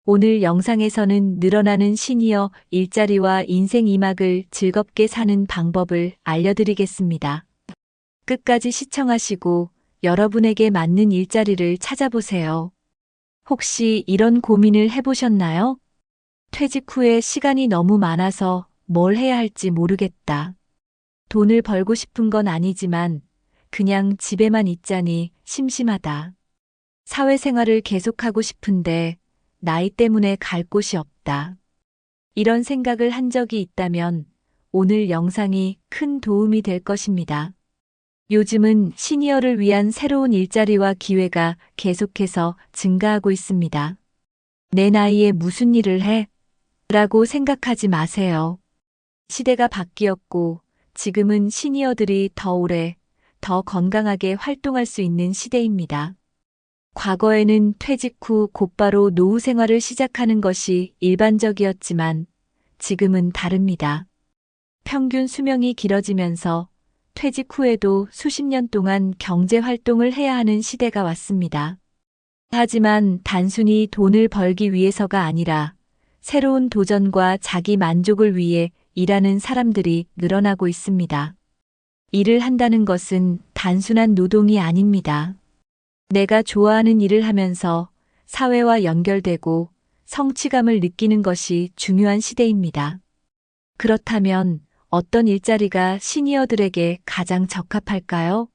오늘 영상에서는 늘어나는 시니어 일자리와 인생 2막을 즐겁게 사는 방법을 알려드리겠습니다. 끝까지 시청하시고 여러분에게 맞는 일자리를 찾아보세요. 혹시 이런 고민을 해보셨나요? 퇴직 후에 시간이 너무 많아서 뭘 해야 할지 모르겠다. 돈을 벌고 싶은 건 아니지만 그냥 집에만 있자니 심심하다. 사회생활을 계속하고 싶은데 나이 때문에 갈 곳이 없다. 이런 생각을 한 적이 있다면 오늘 영상이 큰 도움이 될 것입니다. 요즘은 시니어를 위한 새로운 일자리와 기회가 계속해서 증가하고 있습니다. 내 나이에 무슨 일을 해? 라고 생각하지 마세요. 시대가 바뀌었고 지금은 시니어들이 더 오래, 더 건강하게 활동할 수 있는 시대입니다. 과거에는 퇴직 후 곧바로 노후 생활을 시작하는 것이 일반적이었지만 지금은 다릅니다. 평균 수명이 길어지면서 퇴직 후에도 수십 년 동안 경제 활동을 해야 하는 시대가 왔습니다. 하지만 단순히 돈을 벌기 위해서가 아니라 새로운 도전과 자기 만족을 위해 일하는 사람들이 늘어나고 있습니다. 일을 한다는 것은 단순한 노동이 아닙니다. 내가 좋아하는 일을 하면서 사회와 연결되고 성취감을 느끼는 것이 중요한 시대입니다. 그렇다면 어떤 일자리가 시니어들에게 가장 적합할까요?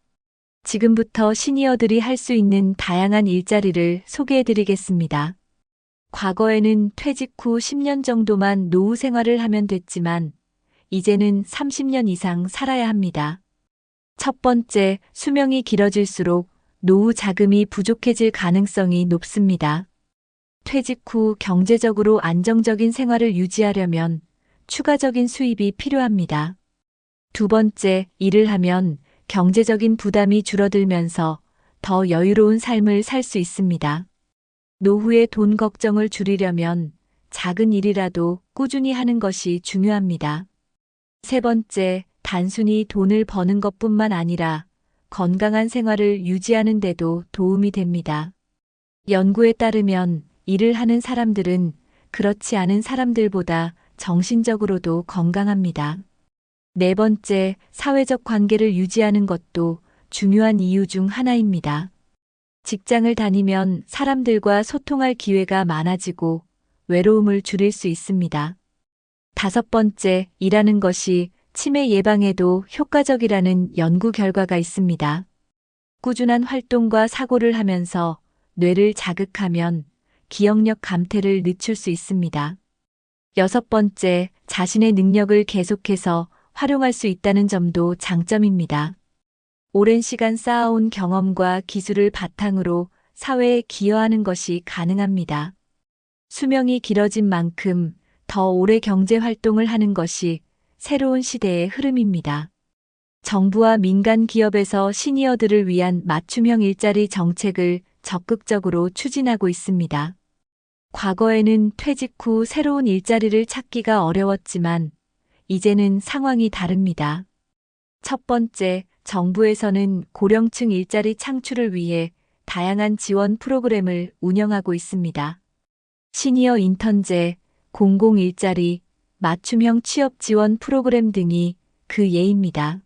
지금부터 시니어들이 할 수 있는 다양한 일자리를 소개해 드리겠습니다. 과거에는 퇴직 후 10년 정도만 노후 생활을 하면 됐지만 이제는 30년 이상 살아야 합니다. 첫 번째, 수명이 길어질수록 노후 자금이 부족해질 가능성이 높습니다. 퇴직 후 경제적으로 안정적인 생활을 유지하려면 추가적인 수입이 필요합니다. 두 번째, 일을 하면 경제적인 부담이 줄어들면서 더 여유로운 삶을 살 수 있습니다. 노후의 돈 걱정을 줄이려면 작은 일이라도 꾸준히 하는 것이 중요합니다. 세 번째, 단순히 돈을 버는 것뿐만 아니라 건강한 생활을 유지하는 데도 도움이 됩니다. 연구에 따르면 일을 하는 사람들은 그렇지 않은 사람들보다 정신적으로도 건강합니다. 네 번째, 사회적 관계를 유지하는 것도 중요한 이유 중 하나입니다. 직장을 다니면 사람들과 소통할 기회가 많아지고 외로움을 줄일 수 있습니다. 다섯 번째, 일하는 것이 치매 예방에도 효과적이라는 연구 결과가 있습니다. 꾸준한 활동과 사고를 하면서 뇌를 자극하면 기억력 감퇴를 늦출 수 있습니다. 여섯 번째, 자신의 능력을 계속해서 활용할 수 있다는 점도 장점입니다. 오랜 시간 쌓아온 경험과 기술을 바탕으로 사회에 기여하는 것이 가능합니다. 수명이 길어진 만큼 더 오래 경제 활동을 하는 것이 새로운 시대의 흐름입니다. 정부와 민간 기업에서 시니어들을 위한 맞춤형 일자리 정책을 적극적으로 추진하고 있습니다. 과거에는 퇴직 후 새로운 일자리를 찾기가 어려웠지만 이제는 상황이 다릅니다. 첫 번째, 정부에서는 고령층 일자리 창출을 위해 다양한 지원 프로그램을 운영하고 있습니다. 시니어 인턴제, 공공 일자리, 맞춤형 취업 지원 프로그램 등이 그 예입니다.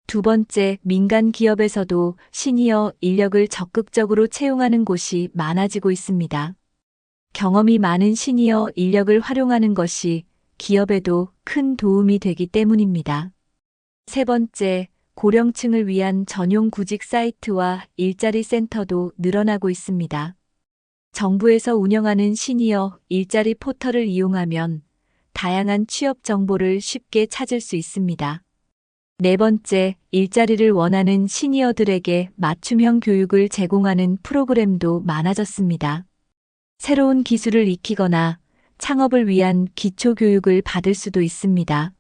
두 번째, 민간 기업에서도 시니어 인력을 적극적으로 채용하는 곳이 많아지고 있습니다. 경험이 많은 시니어 인력을 활용하는 것이 기업에도 큰 도움이 되기 때문입니다. 세 번째, 고령층을 위한 전용 구직 사이트와 일자리 센터도 늘어나고 있습니다. 정부에서 운영하는 시니어 일자리 포털을 이용하면 다양한 취업 정보를 쉽게 찾을 수 있습니다. 네 번째, 일자리를 원하는 시니어들에게 맞춤형 교육을 제공하는 프로그램도 많아졌습니다. 새로운 기술을 익히거나 창업을 위한 기초 교육을 받을 수도 있습니다.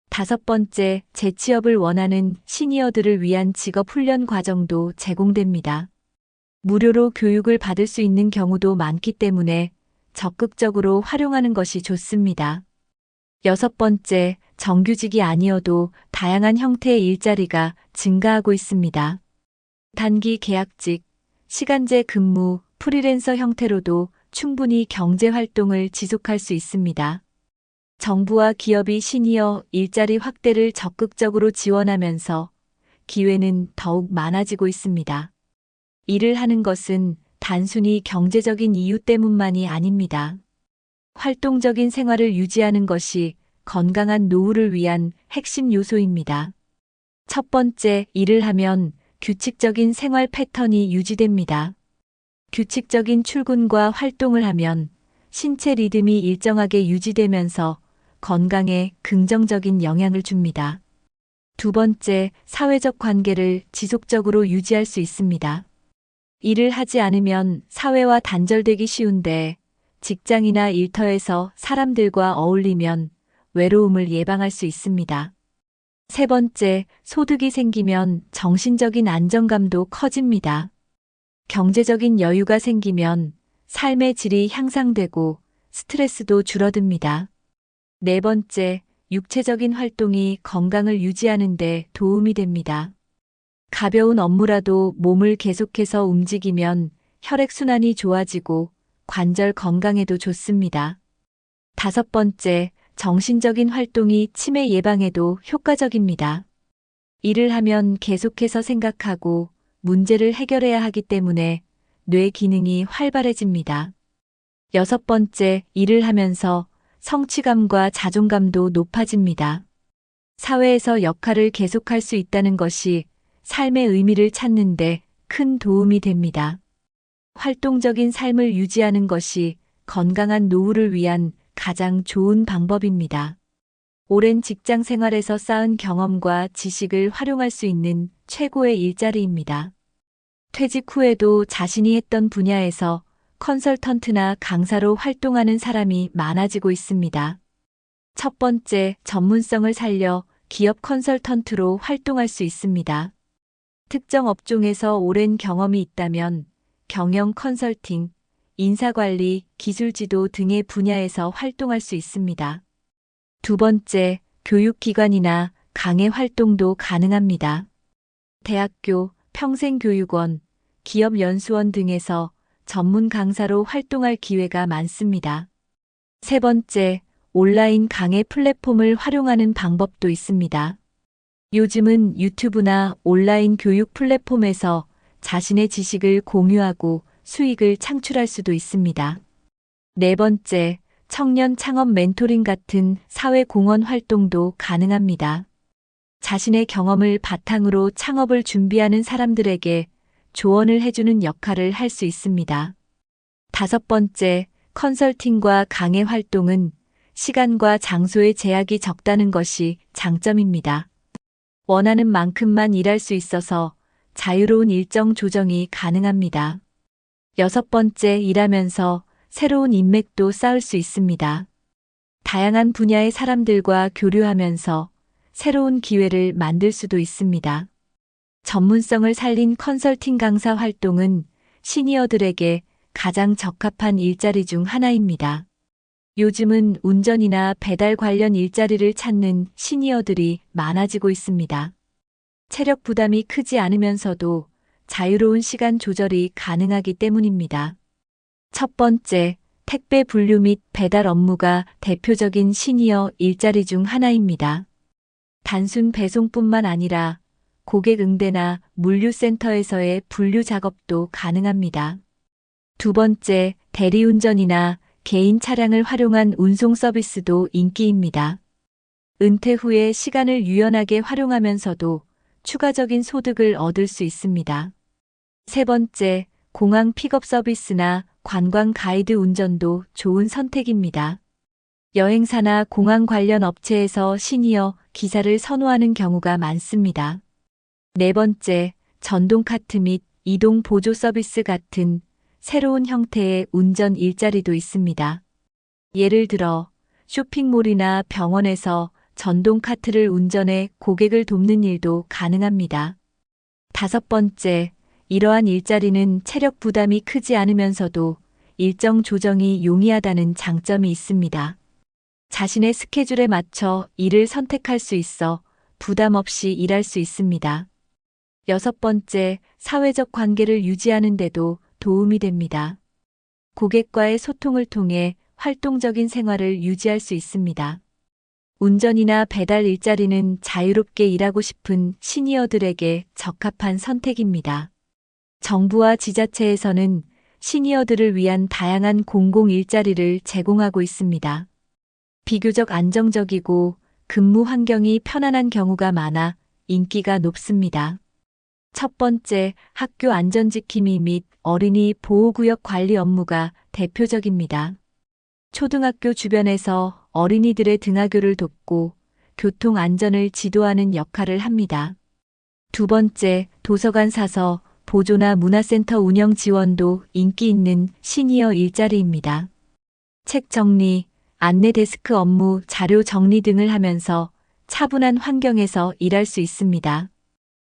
다섯 번째, 재취업을 원하는 시니어들을 위한 직업 훈련 과정도 제공됩니다. 무료로 교육을 받을 수 있는 경우도 많기 때문에 적극적으로 활용하는 것이 좋습니다. 여섯 번째, 정규직이 아니어도 다양한 형태의 일자리가 증가하고 있습니다. 단기 계약직, 시간제 근무, 프리랜서 형태로도 충분히 경제 활동을 지속할 수 있습니다. 정부와 기업이 시니어 일자리 확대를 적극적으로 지원하면서 기회는 더욱 많아지고 있습니다. 일을 하는 것은 단순히 경제적인 이유 때문만이 아닙니다. 활동적인 생활을 유지하는 것이 건강한 노후를 위한 핵심 요소입니다. 첫 번째, 일을 하면 규칙적인 생활 패턴이 유지됩니다. 규칙적인 출근과 활동을 하면 신체 리듬이 일정하게 유지되면서 건강에 긍정적인 영향을 줍니다. 두 번째, 사회적 관계를 지속적으로 유지할 수 있습니다. 일을 하지 않으면 사회와 단절되기 쉬운데 직장이나 일터에서 사람들과 어울리면 외로움을 예방할 수 있습니다. 세 번째, 소득이 생기면 정신적인 안정감도 커집니다. 경제적인 여유가 생기면 삶의 질이 향상되고 스트레스도 줄어듭니다. 네 번째, 육체적인 활동이 건강을 유지하는 데 도움이 됩니다. 가벼운 업무라도 몸을 계속해서 움직이면 혈액순환이 좋아지고 관절 건강에도 좋습니다. 다섯 번째, 정신적인 활동이 치매 예방에도 효과적입니다. 일을 하면 계속해서 생각하고 문제를 해결해야 하기 때문에 뇌 기능이 활발해집니다. 여섯 번째, 일을 하면서 성취감과 자존감도 높아집니다. 사회에서 역할을 계속할 수 있다는 것이 삶의 의미를 찾는데 큰 도움이 됩니다. 활동적인 삶을 유지하는 것이 건강한 노후를 위한 가장 좋은 방법입니다. 오랜 직장 생활에서 쌓은 경험과 지식을 활용할 수 있는 최고의 일자리입니다. 퇴직 후에도 자신이 했던 분야에서 컨설턴트나 강사로 활동하는 사람이 많아지고 있습니다. 첫 번째, 전문성을 살려 기업 컨설턴트로 활동할 수 있습니다. 특정 업종에서 오랜 경험이 있다면 경영 컨설팅, 인사관리, 기술지도 등의 분야에서 활동할 수 있습니다. 두 번째, 교육기관이나 강의 활동도 가능합니다. 대학교, 평생교육원, 기업연수원 등에서 전문 강사로 활동할 기회가 많습니다. 세 번째, 온라인 강의 플랫폼을 활용하는 방법도 있습니다. 요즘은 유튜브나 온라인 교육 플랫폼에서 자신의 지식을 공유하고 수익을 창출할 수도 있습니다. 네 번째, 청년 창업 멘토링 같은 사회 공헌 활동도 가능합니다. 자신의 경험을 바탕으로 창업을 준비하는 사람들에게 조언을 해주는 역할을 할 수 있습니다. 다섯 번째, 컨설팅과 강의 활동은 시간과 장소의 제약이 적다는 것이 장점입니다. 원하는 만큼만 일할 수 있어서 자유로운 일정 조정이 가능합니다. 여섯 번째, 일하면서 새로운 인맥도 쌓을 수 있습니다. 다양한 분야의 사람들과 교류하면서 새로운 기회를 만들 수도 있습니다. 전문성을 살린 컨설팅 강사 활동은 시니어들에게 가장 적합한 일자리 중 하나입니다. 요즘은 운전이나 배달 관련 일자리를 찾는 시니어들이 많아지고 있습니다. 체력 부담이 크지 않으면서도 자유로운 시간 조절이 가능하기 때문입니다. 첫 번째, 택배 분류 및 배달 업무가 대표적인 시니어 일자리 중 하나입니다. 단순 배송뿐만 아니라 고객 응대나 물류센터에서의 분류 작업도 가능합니다. 두 번째, 대리운전이나 개인 차량을 활용한 운송 서비스도 인기입니다. 은퇴 후에 시간을 유연하게 활용하면서도 추가적인 소득을 얻을 수 있습니다. 세 번째, 공항 픽업 서비스나 관광 가이드 운전도 좋은 선택입니다. 여행사나 공항 관련 업체에서 시니어 기사를 선호하는 경우가 많습니다. 네 번째, 전동 카트 및 이동 보조 서비스 같은 새로운 형태의 운전 일자리도 있습니다. 예를 들어 쇼핑몰이나 병원에서 전동 카트를 운전해 고객을 돕는 일도 가능합니다. 다섯 번째, 이러한 일자리는 체력 부담이 크지 않으면서도 일정 조정이 용이하다는 장점이 있습니다. 자신의 스케줄에 맞춰 일을 선택할 수 있어 부담 없이 일할 수 있습니다. 여섯 번째, 사회적 관계를 유지하는 데도 도움이 됩니다. 고객과의 소통을 통해 활동적인 생활을 유지할 수 있습니다. 운전이나 배달 일자리는 자유롭게 일하고 싶은 시니어들에게 적합한 선택입니다. 정부와 지자체에서는 시니어들을 위한 다양한 공공 일자리를 제공하고 있습니다. 비교적 안정적이고 근무 환경이 편안한 경우가 많아 인기가 높습니다. 첫 번째, 학교 안전지킴이 및 어린이 보호구역 관리 업무가 대표적입니다. 초등학교 주변에서 어린이들의 등하교를 돕고 교통 안전을 지도하는 역할을 합니다. 두 번째, 도서관 사서 보조나 문화센터 운영 지원도 인기 있는 시니어 일자리입니다. 책 정리, 안내 데스크 업무, 자료 정리 등을 하면서 차분한 환경에서 일할 수 있습니다.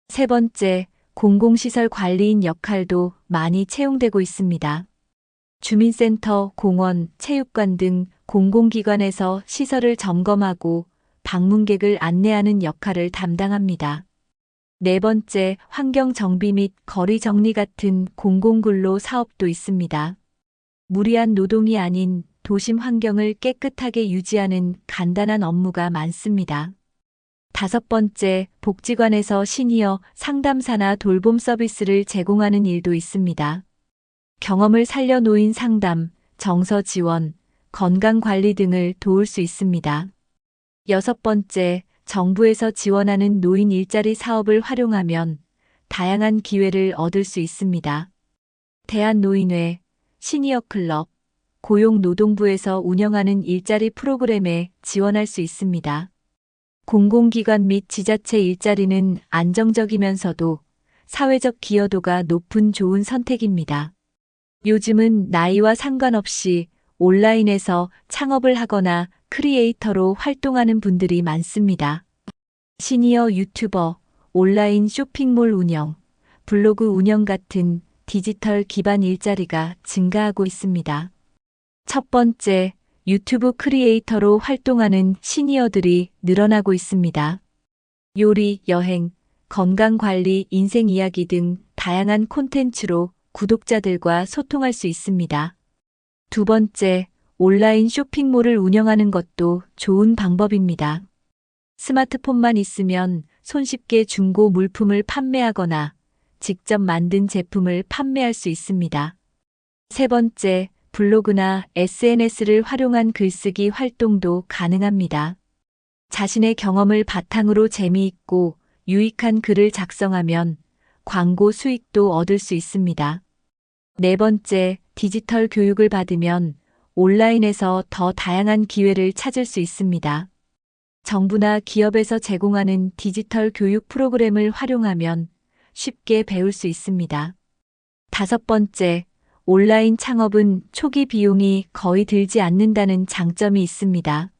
세 번째, 공공시설 관리인 역할도 많이 채용되고 있습니다. 주민센터, 공원, 체육관 등 공공기관에서 시설을 점검하고 방문객을 안내하는 역할을 담당합니다. 네 번째, 환경 정비 및 거리 정리 같은 공공근로 사업도 있습니다. 무리한 노동이 아닌 도심 환경을 깨끗하게 유지하는 간단한 업무가 많습니다. 다섯 번째, 복지관에서 시니어 상담사나 돌봄 서비스를 제공하는 일도 있습니다. 경험을 살려 노인 상담, 정서 지원, 건강 관리 등을 도울 수 있습니다. 여섯 번째, 정부에서 지원하는 노인 일자리 사업을 활용하면 다양한 기회를 얻을 수 있습니다. 대한노인회, 시니어클럽, 고용노동부에서 운영하는 일자리 프로그램에 지원할 수 있습니다. 공공기관 및 지자체 일자리는 안정적이면서도 사회적 기여도가 높은 좋은 선택입니다. 요즘은 나이와 상관없이 온라인에서 창업을 하거나 크리에이터로 활동하는 분들이 많습니다. 시니어 유튜버, 온라인 쇼핑몰 운영, 블로그 운영 같은 디지털 기반 일자리가 증가하고 있습니다. 첫 번째, 유튜브 크리에이터로 활동하는 시니어들이 늘어나고 있습니다. 요리, 여행, 건강관리, 인생 이야기 등 다양한 콘텐츠로 구독자들과 소통할 수 있습니다. 두 번째, 온라인 쇼핑몰을 운영하는 것도 좋은 방법입니다. 스마트폰만 있으면 손쉽게 중고 물품을 판매하거나 직접 만든 제품을 판매할 수 있습니다. 세 번째, 블로그나 SNS를 활용한 글쓰기 활동도 가능합니다. 자신의 경험을 바탕으로 재미있고 유익한 글을 작성하면 광고 수익도 얻을 수 있습니다. 네 번째, 디지털 교육을 받으면 온라인에서 더 다양한 기회를 찾을 수 있습니다. 정부나 기업에서 제공하는 디지털 교육 프로그램을 활용하면 쉽게 배울 수 있습니다. 다섯 번째, 온라인 창업은 초기 비용이 거의 들지 않는다는 장점이 있습니다.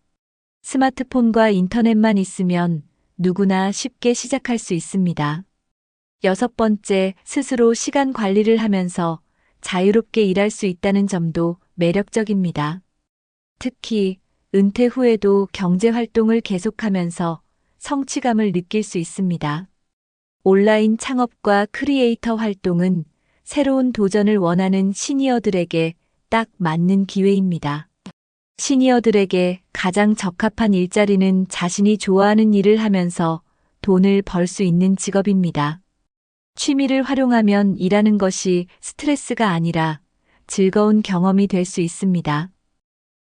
스마트폰과 인터넷만 있으면 누구나 쉽게 시작할 수 있습니다. 여섯 번째, 스스로 시간 관리를 하면서 자유롭게 일할 수 있다는 점도 매력적입니다. 특히 은퇴 후에도 경제 활동을 계속하면서 성취감을 느낄 수 있습니다. 온라인 창업과 크리에이터 활동은 새로운 도전을 원하는 시니어들에게 딱 맞는 기회입니다. 시니어들에게 가장 적합한 일자리는 자신이 좋아하는 일을 하면서 돈을 벌 수 있는 직업입니다. 취미를 활용하면 일하는 것이 스트레스가 아니라 즐거운 경험이 될 수 있습니다.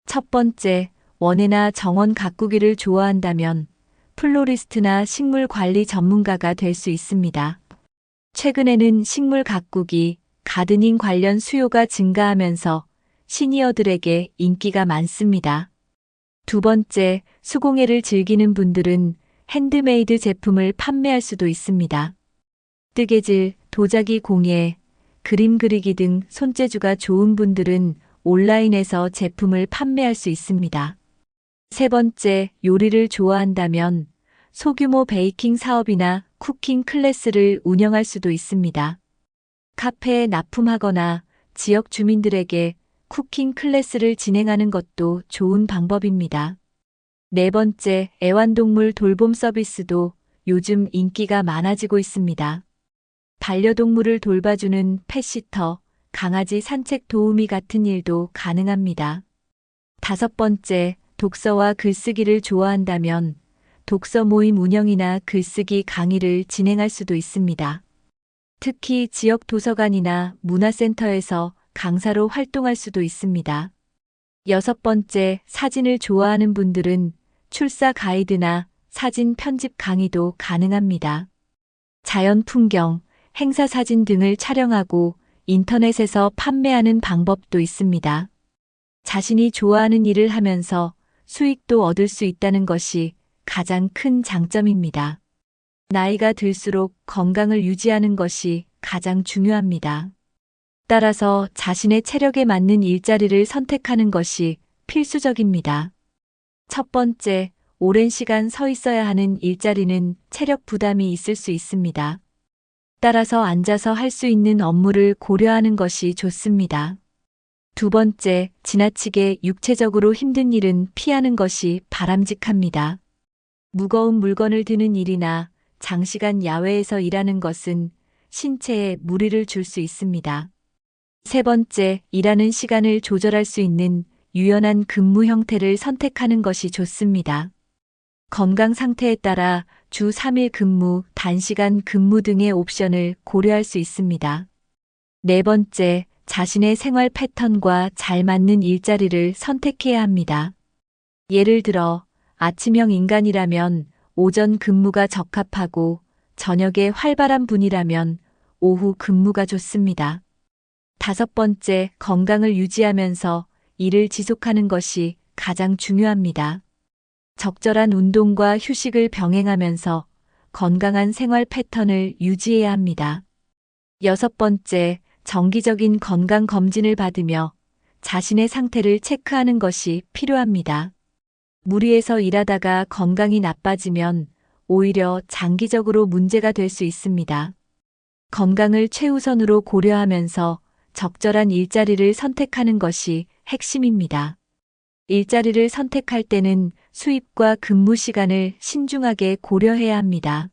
첫 번째, 원예나 정원 가꾸기를 좋아한다면 플로리스트나 식물 관리 전문가가 될 수 있습니다. 최근에는 식물 가꾸기, 가드닝 관련 수요가 증가하면서 시니어들에게 인기가 많습니다. 두 번째, 수공예를 즐기는 분들은 핸드메이드 제품을 판매할 수도 있습니다. 뜨개질, 도자기 공예, 그림 그리기 등 손재주가 좋은 분들은 온라인에서 제품을 판매할 수 있습니다. 세 번째, 요리를 좋아한다면 소규모 베이킹 사업이나 쿠킹 클래스를 운영할 수도 있습니다. 카페에 납품하거나 지역 주민들에게 쿠킹 클래스를 진행하는 것도 좋은 방법입니다. 네 번째, 애완동물 돌봄 서비스도 요즘 인기가 많아지고 있습니다. 반려동물을 돌봐주는 펫시터, 강아지 산책 도우미 같은 일도 가능합니다. 다섯 번째, 독서와 글쓰기를 좋아한다면 독서 모임 운영이나 글쓰기 강의를 진행할 수도 있습니다. 특히 지역 도서관이나 문화센터에서 강사로 활동할 수도 있습니다. 여섯 번째, 사진을 좋아하는 분들은 출사 가이드나 사진 편집 강의도 가능합니다. 자연 풍경, 행사 사진 등을 촬영하고 인터넷에서 판매하는 방법도 있습니다. 자신이 좋아하는 일을 하면서 수익도 얻을 수 있다는 것이 가장 큰 장점입니다. 나이가 들수록 건강을 유지하는 것이 가장 중요합니다. 따라서 자신의 체력에 맞는 일자리를 선택하는 것이 필수적입니다. 첫 번째, 오랜 시간 서 있어야 하는 일자리는 체력 부담이 있을 수 있습니다. 따라서 앉아서 할 수 있는 업무를 고려하는 것이 좋습니다. 두 번째, 지나치게 육체적으로 힘든 일은 피하는 것이 바람직합니다. 무거운 물건을 드는 일이나 장시간 야외에서 일하는 것은 신체에 무리를 줄 수 있습니다. 세 번째, 일하는 시간을 조절할 수 있는 유연한 근무 형태를 선택하는 것이 좋습니다. 건강 상태에 따라 주 3일 근무, 단시간 근무 등의 옵션을 고려할 수 있습니다. 네 번째, 자신의 생활 패턴과 잘 맞는 일자리를 선택해야 합니다. 예를 들어, 아침형 인간이라면 오전 근무가 적합하고 저녁에 활발한 분이라면 오후 근무가 좋습니다. 다섯 번째, 건강을 유지하면서 일을 지속하는 것이 가장 중요합니다. 적절한 운동과 휴식을 병행하면서 건강한 생활 패턴을 유지해야 합니다. 여섯 번째, 정기적인 건강 검진을 받으며 자신의 상태를 체크하는 것이 필요합니다. 무리해서 일하다가 건강이 나빠지면 오히려 장기적으로 문제가 될 수 있습니다. 건강을 최우선으로 고려하면서 적절한 일자리를 선택하는 것이 핵심입니다. 일자리를 선택할 때는 수입과 근무 시간을 신중하게 고려해야 합니다.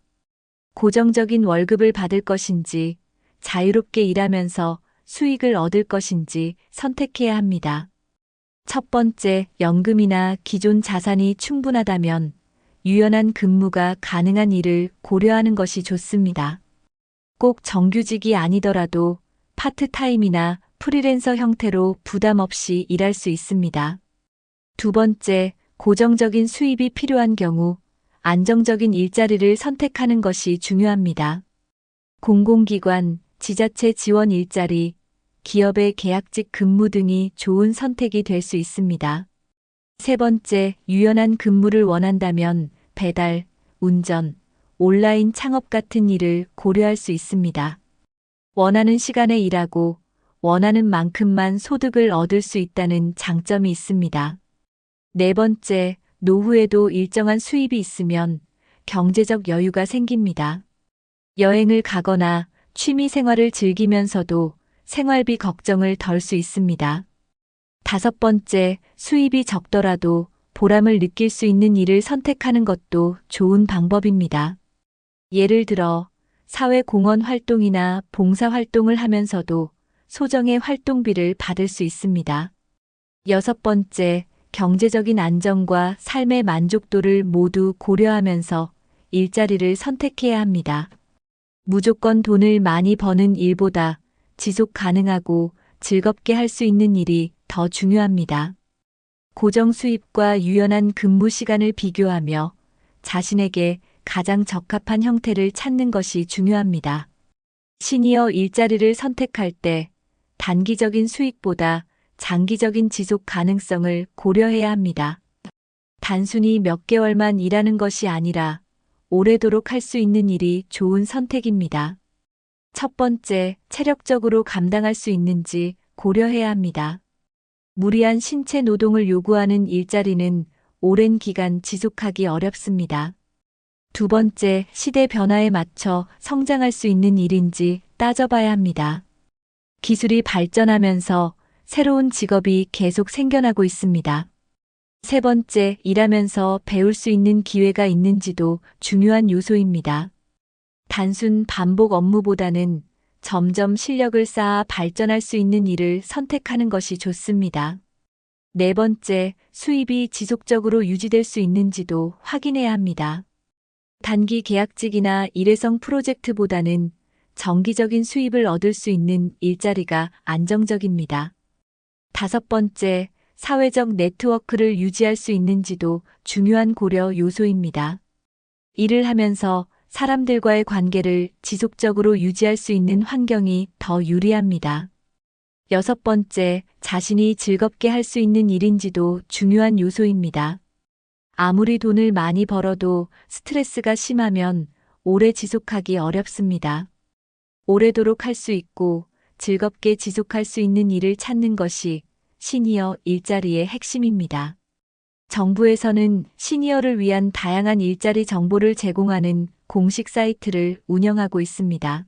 고정적인 월급을 받을 것인지, 자유롭게 일하면서 수익을 얻을 것인지 선택해야 합니다. 첫 번째, 연금이나 기존 자산이 충분하다면 유연한 근무가 가능한 일을 고려하는 것이 좋습니다. 꼭 정규직이 아니더라도 파트타임이나 프리랜서 형태로 부담 없이 일할 수 있습니다. 두 번째, 고정적인 수입이 필요한 경우 안정적인 일자리를 선택하는 것이 중요합니다. 공공기관, 지자체 지원 일자리, 기업의 계약직 근무 등이 좋은 선택이 될 수 있습니다. 세 번째, 유연한 근무를 원한다면 배달, 운전, 온라인 창업 같은 일을 고려할 수 있습니다. 원하는 시간에 일하고 원하는 만큼만 소득을 얻을 수 있다는 장점이 있습니다. 네 번째, 노후에도 일정한 수입이 있으면 경제적 여유가 생깁니다. 여행을 가거나 취미 생활을 즐기면서도 생활비 걱정을 덜 수 있습니다. 다섯 번째, 수입이 적더라도 보람을 느낄 수 있는 일을 선택하는 것도 좋은 방법입니다. 예를 들어, 사회공헌 활동이나 봉사활동을 하면서도 소정의 활동비를 받을 수 있습니다. 여섯 번째, 경제적인 안정과 삶의 만족도를 모두 고려하면서 일자리를 선택해야 합니다. 무조건 돈을 많이 버는 일보다 지속 가능하고 즐겁게 할 수 있는 일이 더 중요합니다. 고정 수입과 유연한 근무 시간을 비교하며 자신에게 가장 적합한 형태를 찾는 것이 중요합니다. 시니어 일자리를 선택할 때 단기적인 수익보다 장기적인 지속 가능성을 고려해야 합니다. 단순히 몇 개월만 일하는 것이 아니라 오래도록 할 수 있는 일이 좋은 선택입니다. 첫 번째, 체력적으로 감당할 수 있는지 고려해야 합니다. 무리한 신체 노동을 요구하는 일자리는 오랜 기간 지속하기 어렵습니다. 두 번째, 시대 변화에 맞춰 성장할 수 있는 일인지 따져봐야 합니다. 기술이 발전하면서 새로운 직업이 계속 생겨나고 있습니다. 세 번째, 일하면서 배울 수 있는 기회가 있는지도 중요한 요소입니다. 단순 반복 업무보다는 점점 실력을 쌓아 발전할 수 있는 일을 선택하는 것이 좋습니다. 네 번째, 수입이 지속적으로 유지될 수 있는지도 확인해야 합니다. 단기 계약직이나 일회성 프로젝트보다는 정기적인 수입을 얻을 수 있는 일자리가 안정적입니다. 다섯 번째, 사회적 네트워크를 유지할 수 있는지도 중요한 고려 요소입니다. 일을 하면서 사람들과의 관계를 지속적으로 유지할 수 있는 환경이 더 유리합니다. 여섯 번째, 자신이 즐겁게 할 수 있는 일인지도 중요한 요소입니다. 아무리 돈을 많이 벌어도 스트레스가 심하면 오래 지속하기 어렵습니다. 오래도록 할 수 있고 즐겁게 지속할 수 있는 일을 찾는 것이 시니어 일자리의 핵심입니다. 정부에서는 시니어를 위한 다양한 일자리 정보를 제공하는 공식 사이트를 운영하고 있습니다.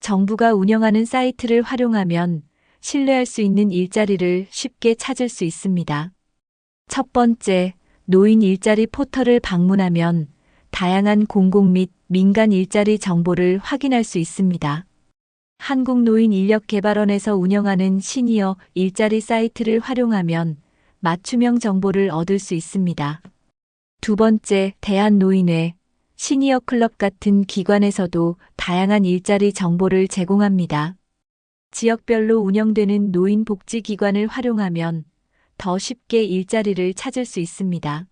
정부가 운영하는 사이트를 활용하면 신뢰할 수 있는 일자리를 쉽게 찾을 수 있습니다. 첫 번째, 노인 일자리 포털을 방문하면 다양한 공공 및 민간 일자리 정보를 확인할 수 있습니다. 한국노인인력개발원에서 운영하는 시니어 일자리 사이트를 활용하면 맞춤형 정보를 얻을 수 있습니다. 두 번째, 대한노인회, 시니어 클럽 같은 기관에서도 다양한 일자리 정보를 제공합니다. 지역별로 운영되는 노인복지기관을 활용하면 더 쉽게 일자리를 찾을 수 있습니다.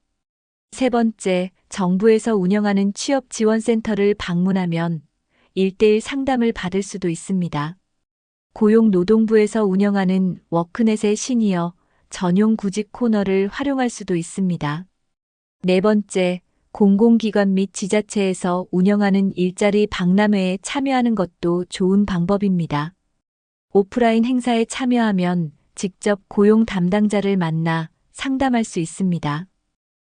세 번째, 정부에서 운영하는 취업지원센터를 방문하면 1:1 상담을 받을 수도 있습니다. 고용노동부에서 운영하는 워크넷의 시니어 전용 구직 코너를 활용할 수도 있습니다. 네 번째, 공공기관 및 지자체에서 운영하는 일자리 박람회에 참여하는 것도 좋은 방법입니다. 오프라인 행사에 참여하면 직접 고용 담당자를 만나 상담할 수 있습니다.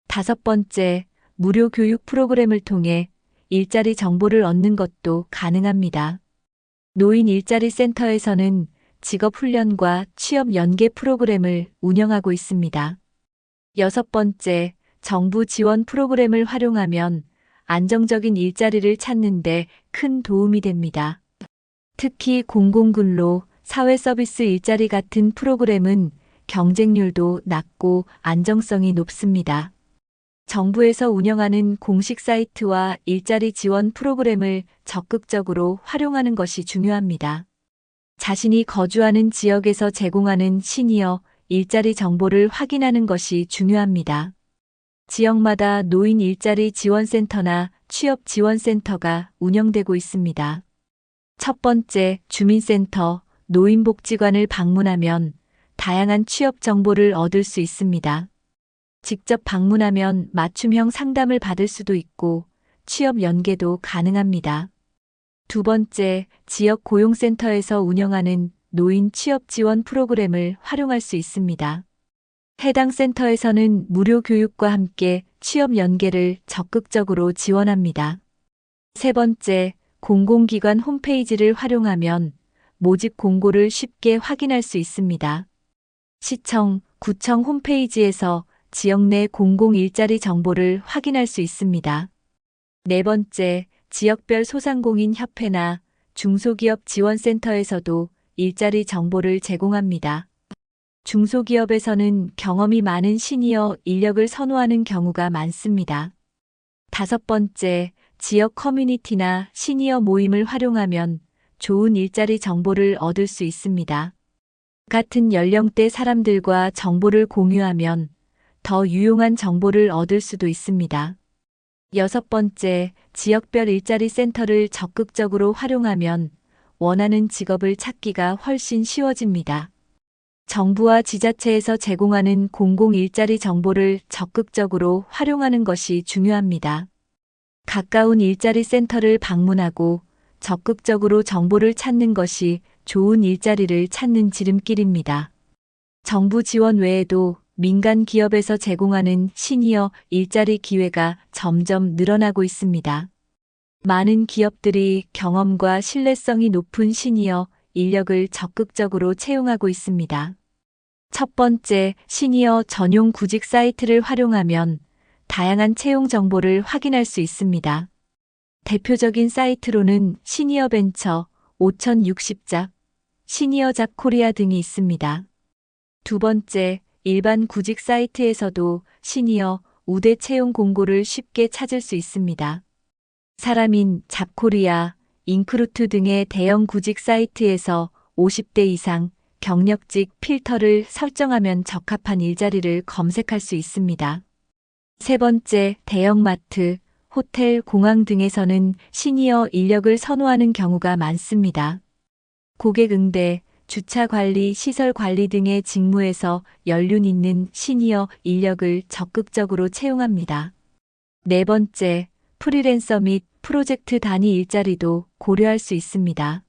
다섯 번째, 무료 교육 프로그램을 통해 일자리 정보를 얻는 것도 가능합니다. 노인 일자리 센터에서는 직업훈련과 취업 연계 프로그램을 운영하고 있습니다. 여섯 번째, 정부 지원 프로그램을 활용하면 안정적인 일자리를 찾는 데 큰 도움이 됩니다. 특히 공공근로, 사회서비스 일자리 같은 프로그램은 경쟁률도 낮고 안정성이 높습니다. 정부에서 운영하는 공식 사이트와 일자리 지원 프로그램을 적극적으로 활용하는 것이 중요합니다. 자신이 거주하는 지역에서 제공하는 시니어 일자리 정보를 확인하는 것이 중요합니다. 지역마다 노인 일자리 지원센터나 취업 지원센터가 운영되고 있습니다. 첫 번째, 주민센터, 노인복지관을 방문하면 다양한 취업 정보를 얻을 수 있습니다. 직접 방문하면 맞춤형 상담을 받을 수도 있고 취업 연계도 가능합니다. 두 번째, 지역 고용센터에서 운영하는 노인 취업 지원 프로그램을 활용할 수 있습니다. 해당 센터에서는 무료 교육과 함께 취업 연계를 적극적으로 지원합니다. 세 번째, 공공기관 홈페이지를 활용하면 모집 공고를 쉽게 확인할 수 있습니다. 시청, 구청 홈페이지에서 지역 내 공공 일자리 정보를 확인할 수 있습니다. 네 번째, 지역별 소상공인 협회나 중소기업 지원센터에서도 일자리 정보를 제공합니다. 중소기업에서는 경험이 많은 시니어 인력을 선호하는 경우가 많습니다. 5번째, 지역 커뮤니티나 시니어 모임을 활용하면 좋은 일자리 정보를 얻을 수 있습니다. 같은 연령대 사람들과 정보를 공유하면 더 유용한 정보를 얻을 수도 있습니다. 6번째, 지역별 일자리 센터를 적극적으로 활용하면 원하는 직업을 찾기가 훨씬 쉬워집니다. 정부와 지자체에서 제공하는 공공 일자리 정보를 적극적으로 활용하는 것이 중요합니다. 가까운 일자리 센터를 방문하고 적극적으로 정보를 찾는 것이 좋은 일자리를 찾는 지름길입니다. 정부 지원 외에도 민간 기업에서 제공하는 시니어 일자리 기회가 점점 늘어나고 있습니다. 많은 기업들이 경험과 신뢰성이 높은 시니어 인력을 적극적으로 채용하고 있습니다. 첫 번째, 시니어 전용 구직 사이트를 활용하면 다양한 채용 정보를 확인할 수 있습니다. 대표적인 사이트로는 시니어 벤처, 5060잡, 시니어 잡 코리아 등이 있습니다. 두 번째, 일반 구직 사이트에서도 시니어 우대 채용 공고를 쉽게 찾을 수 있습니다. 사람인, 잡코리아, 인크루트 등의 대형 구직 사이트에서 50대 이상 경력직 필터를 설정하면 적합한 일자리를 검색할 수 있습니다. 세 번째, 대형마트, 호텔, 공항 등에서는 시니어 인력을 선호하는 경우가 많습니다. 고객 응대, 주차 관리, 시설 관리 등의 직무에서 연륜 있는 시니어 인력을 적극적으로 채용합니다. 네 번째, 프리랜서 및 프로젝트 단위 일자리도 고려할 수 있습니다.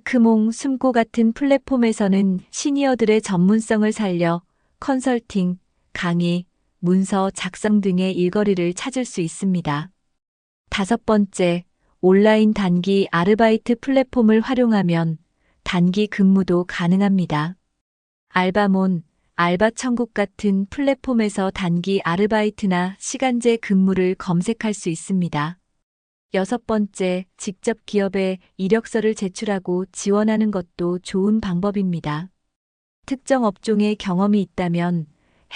크몽, 숨고 같은 플랫폼에서는 시니어들의 전문성을 살려 컨설팅, 강의, 문서 작성 등의 일거리를 찾을 수 있습니다. 다섯 번째, 온라인 단기 아르바이트 플랫폼을 활용하면 단기 근무도 가능합니다. 알바몬, 알바천국 같은 플랫폼에서 단기 아르바이트나 시간제 근무를 검색할 수 있습니다. 여섯 번째, 직접 기업에 이력서를 제출하고 지원하는 것도 좋은 방법입니다. 특정 업종에 경험이 있다면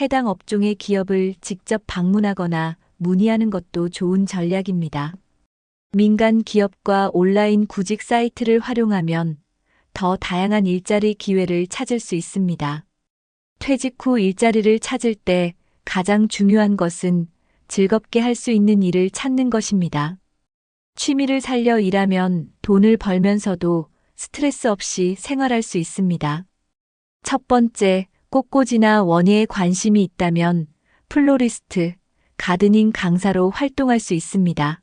해당 업종의 기업을 직접 방문하거나 문의하는 것도 좋은 전략입니다. 민간 기업과 온라인 구직 사이트를 활용하면 더 다양한 일자리 기회를 찾을 수 있습니다. 퇴직 후 일자리를 찾을 때 가장 중요한 것은 즐겁게 할 수 있는 일을 찾는 것입니다. 취미를 살려 일하면 돈을 벌면서도 스트레스 없이 생활할 수 있습니다. 첫 번째, 꽃꽂이나 원예에 관심이 있다면 플로리스트, 가드닝 강사로 활동할 수 있습니다.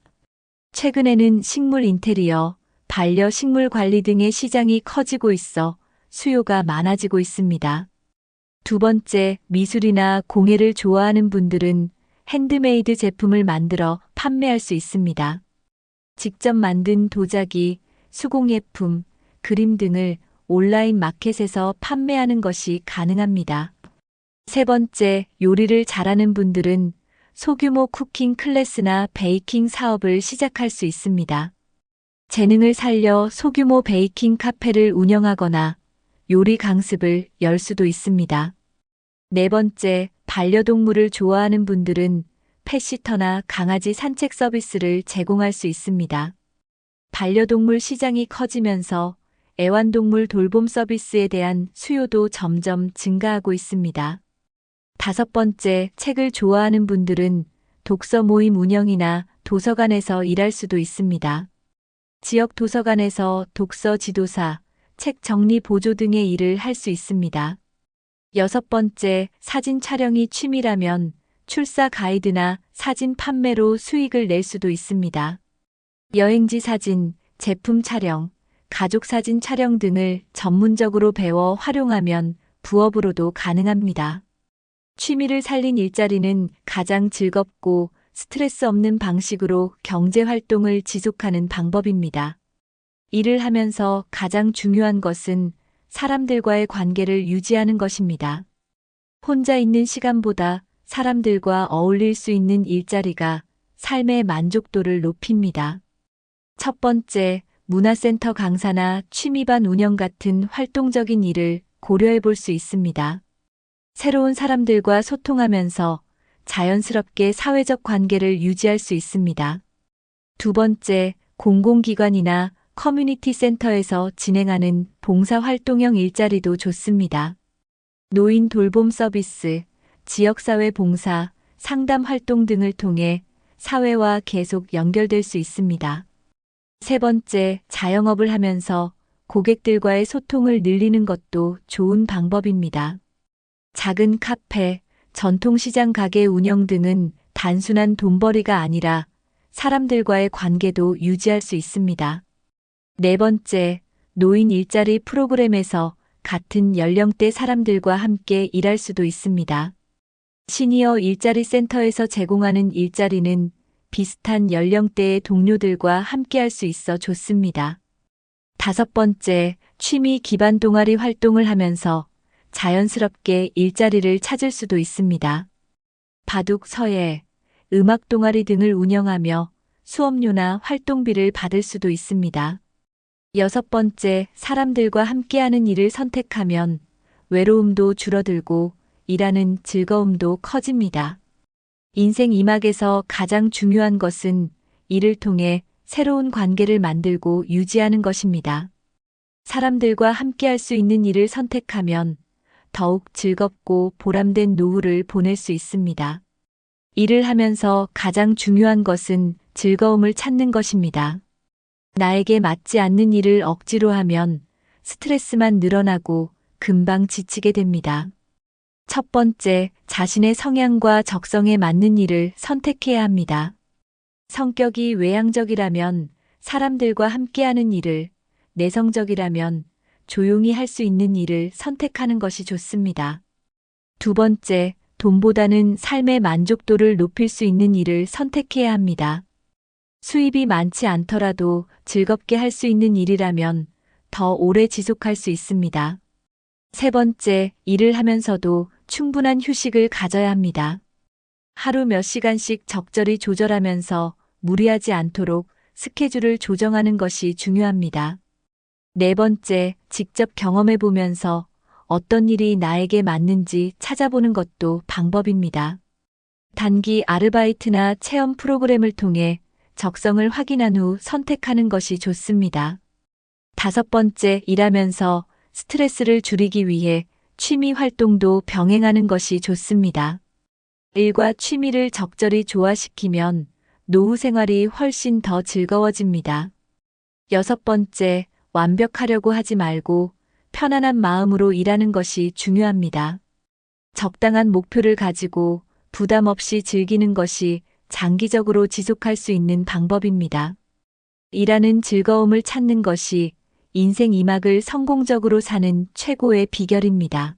최근에는 식물 인테리어, 반려식물 관리 등의 시장이 커지고 있어 수요가 많아지고 있습니다. 두 번째, 미술이나 공예를 좋아하는 분들은 핸드메이드 제품을 만들어 판매할 수 있습니다. 직접 만든 도자기, 수공예품, 그림 등을 온라인 마켓에서 판매하는 것이 가능합니다. 세 번째, 요리를 잘하는 분들은 소규모 쿠킹 클래스나 베이킹 사업을 시작할 수 있습니다. 재능을 살려 소규모 베이킹 카페를 운영하거나 요리 강습을 열 수도 있습니다. 네 번째, 반려동물을 좋아하는 분들은 펫시터나 강아지 산책 서비스를 제공할 수 있습니다. 반려동물 시장이 커지면서 애완동물 돌봄 서비스에 대한 수요도 점점 증가하고 있습니다. 다섯 번째, 책을 좋아하는 분들은 독서 모임 운영이나 도서관에서 일할 수도 있습니다. 지역 도서관에서 독서 지도사, 책 정리 보조 등의 일을 할 수 있습니다. 여섯 번째, 사진 촬영이 취미라면 출사 가이드나 사진 판매로 수익을 낼 수도 있습니다. 여행지 사진, 제품 촬영, 가족 사진 촬영 등을 전문적으로 배워 활용하면 부업으로도 가능합니다. 취미를 살린 일자리는 가장 즐겁고 스트레스 없는 방식으로 경제 활동을 지속하는 방법입니다. 일을 하면서 가장 중요한 것은 사람들과의 관계를 유지하는 것입니다. 혼자 있는 시간보다 사람들과 어울릴 수 있는 일자리가 삶의 만족도를 높입니다. 첫 번째, 문화센터 강사나 취미반 운영 같은 활동적인 일을 고려해 볼 수 있습니다. 새로운 사람들과 소통하면서 자연스럽게 사회적 관계를 유지할 수 있습니다. 두 번째, 공공기관이나 커뮤니티 센터에서 진행하는 봉사활동형 일자리도 좋습니다. 노인 돌봄 서비스, 지역사회 봉사, 상담 활동 등을 통해 사회와 계속 연결될 수 있습니다. 세 번째, 자영업을 하면서 고객들과의 소통을 늘리는 것도 좋은 방법입니다. 작은 카페, 전통시장 가게 운영 등은 단순한 돈벌이가 아니라 사람들과의 관계도 유지할 수 있습니다. 네 번째, 노인 일자리 프로그램에서 같은 연령대 사람들과 함께 일할 수도 있습니다. 시니어 일자리 센터에서 제공하는 일자리는 비슷한 연령대의 동료들과 함께할 수 있어 좋습니다. 다섯 번째, 취미 기반 동아리 활동을 하면서 자연스럽게 일자리를 찾을 수도 있습니다. 바둑, 서예, 음악 동아리 등을 운영하며 수업료나 활동비를 받을 수도 있습니다. 여섯 번째, 사람들과 함께하는 일을 선택하면 외로움도 줄어들고 일하는 즐거움도 커집니다. 인생 2막에서 가장 중요한 것은 일을 통해 새로운 관계를 만들고 유지하는 것입니다. 사람들과 함께할 수 있는 일을 선택하면 더욱 즐겁고 보람된 노후를 보낼 수 있습니다. 일을 하면서 가장 중요한 것은 즐거움을 찾는 것입니다. 나에게 맞지 않는 일을 억지로 하면 스트레스만 늘어나고 금방 지치게 됩니다. 첫 번째, 자신의 성향과 적성에 맞는 일을 선택해야 합니다. 성격이 외향적이라면 사람들과 함께하는 일을, 내성적이라면 조용히 할 수 있는 일을 선택하는 것이 좋습니다. 두 번째, 돈보다는 삶의 만족도를 높일 수 있는 일을 선택해야 합니다. 수입이 많지 않더라도 즐겁게 할 수 있는 일이라면 더 오래 지속할 수 있습니다. 세 번째, 일을 하면서도 충분한 휴식을 가져야 합니다. 하루 몇 시간씩 적절히 조절하면서 무리하지 않도록 스케줄을 조정하는 것이 중요합니다. 네 번째, 직접 경험해 보면서 어떤 일이 나에게 맞는지 찾아보는 것도 방법입니다. 단기 아르바이트나 체험 프로그램을 통해 적성을 확인한 후 선택하는 것이 좋습니다. 다섯 번째, 일하면서 스트레스를 줄이기 위해 취미 활동도 병행하는 것이 좋습니다. 일과 취미를 적절히 조화시키면 노후 생활이 훨씬 더 즐거워집니다. 여섯 번째, 완벽하려고 하지 말고 편안한 마음으로 일하는 것이 중요합니다. 적당한 목표를 가지고 부담 없이 즐기는 것이 장기적으로 지속할 수 있는 방법입니다. 일하는 즐거움을 찾는 것이 인생 2막을 성공적으로 사는 최고의 비결입니다.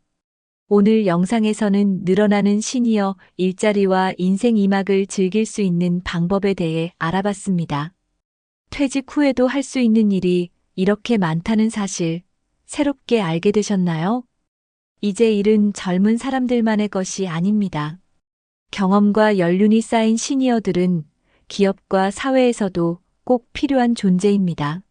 오늘 영상에서는 늘어나는 시니어 일자리와 인생 2막을 즐길 수 있는 방법에 대해 알아봤습니다. 퇴직 후에도 할 수 있는 일이 이렇게 많다는 사실, 새롭게 알게 되셨나요? 이제 일은 젊은 사람들만의 것이 아닙니다. 경험과 연륜이 쌓인 시니어들은 기업과 사회에서도 꼭 필요한 존재입니다.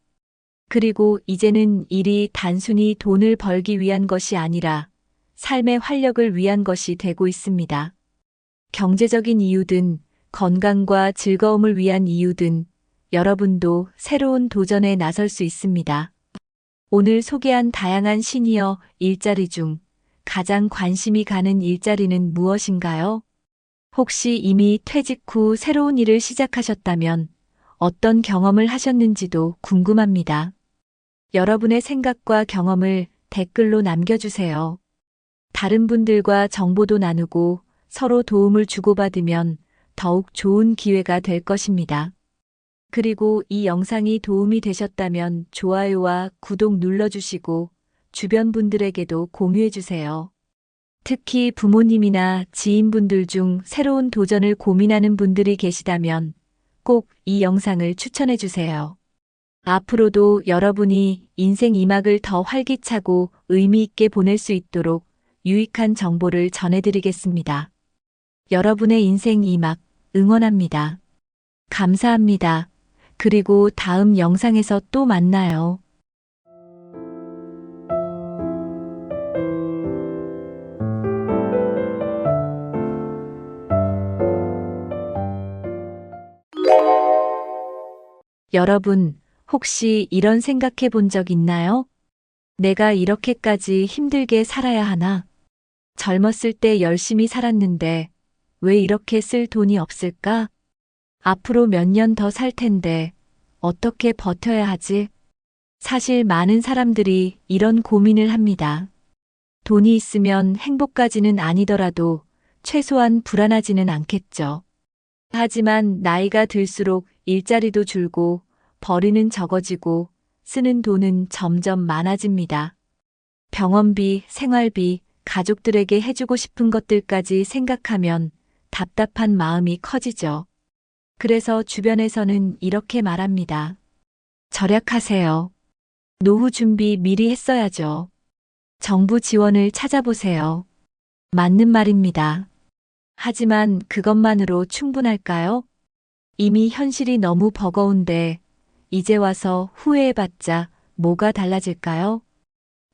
그리고 이제는 일이 단순히 돈을 벌기 위한 것이 아니라 삶의 활력을 위한 것이 되고 있습니다. 경제적인 이유든 건강과 즐거움을 위한 이유든 여러분도 새로운 도전에 나설 수 있습니다. 오늘 소개한 다양한 시니어 일자리 중 가장 관심이 가는 일자리는 무엇인가요? 혹시 이미 퇴직 후 새로운 일을 시작하셨다면 어떤 경험을 하셨는지도 궁금합니다. 여러분의 생각과 경험을 댓글로 남겨주세요. 다른 분들과 정보도 나누고 서로 도움을 주고받으면 더욱 좋은 기회가 될 것입니다. 그리고 이 영상이 도움이 되셨다면 좋아요와 구독 눌러주시고 주변 분들에게도 공유해주세요. 특히 부모님이나 지인분들 중 새로운 도전을 고민하는 분들이 계시다면 꼭 이 영상을 추천해주세요. 앞으로도 여러분이 인생 2막을 더 활기차고 의미 있게 보낼 수 있도록 유익한 정보를 전해드리겠습니다. 여러분의 인생 2막 응원합니다. 감사합니다. 그리고 다음 영상에서 또 만나요. 여러분, 혹시 이런 생각해 본 적 있나요? 내가 이렇게까지 힘들게 살아야 하나? 젊었을 때 열심히 살았는데 왜 이렇게 쓸 돈이 없을까? 앞으로 몇 년 더 살 텐데 어떻게 버텨야 하지? 사실 많은 사람들이 이런 고민을 합니다. 돈이 있으면 행복까지는 아니더라도 최소한 불안하지는 않겠죠. 하지만 나이가 들수록 일자리도 줄고 벌이는 적어지고 쓰는 돈은 점점 많아집니다. 병원비, 생활비, 가족들에게 해주고 싶은 것들까지 생각하면 답답한 마음이 커지죠. 그래서 주변에서는 이렇게 말합니다. 절약하세요. 노후 준비 미리 했어야죠. 정부 지원을 찾아보세요. 맞는 말입니다. 하지만 그것만으로 충분할까요? 이미 현실이 너무 버거운데 이제 와서 후회해봤자 뭐가 달라질까요?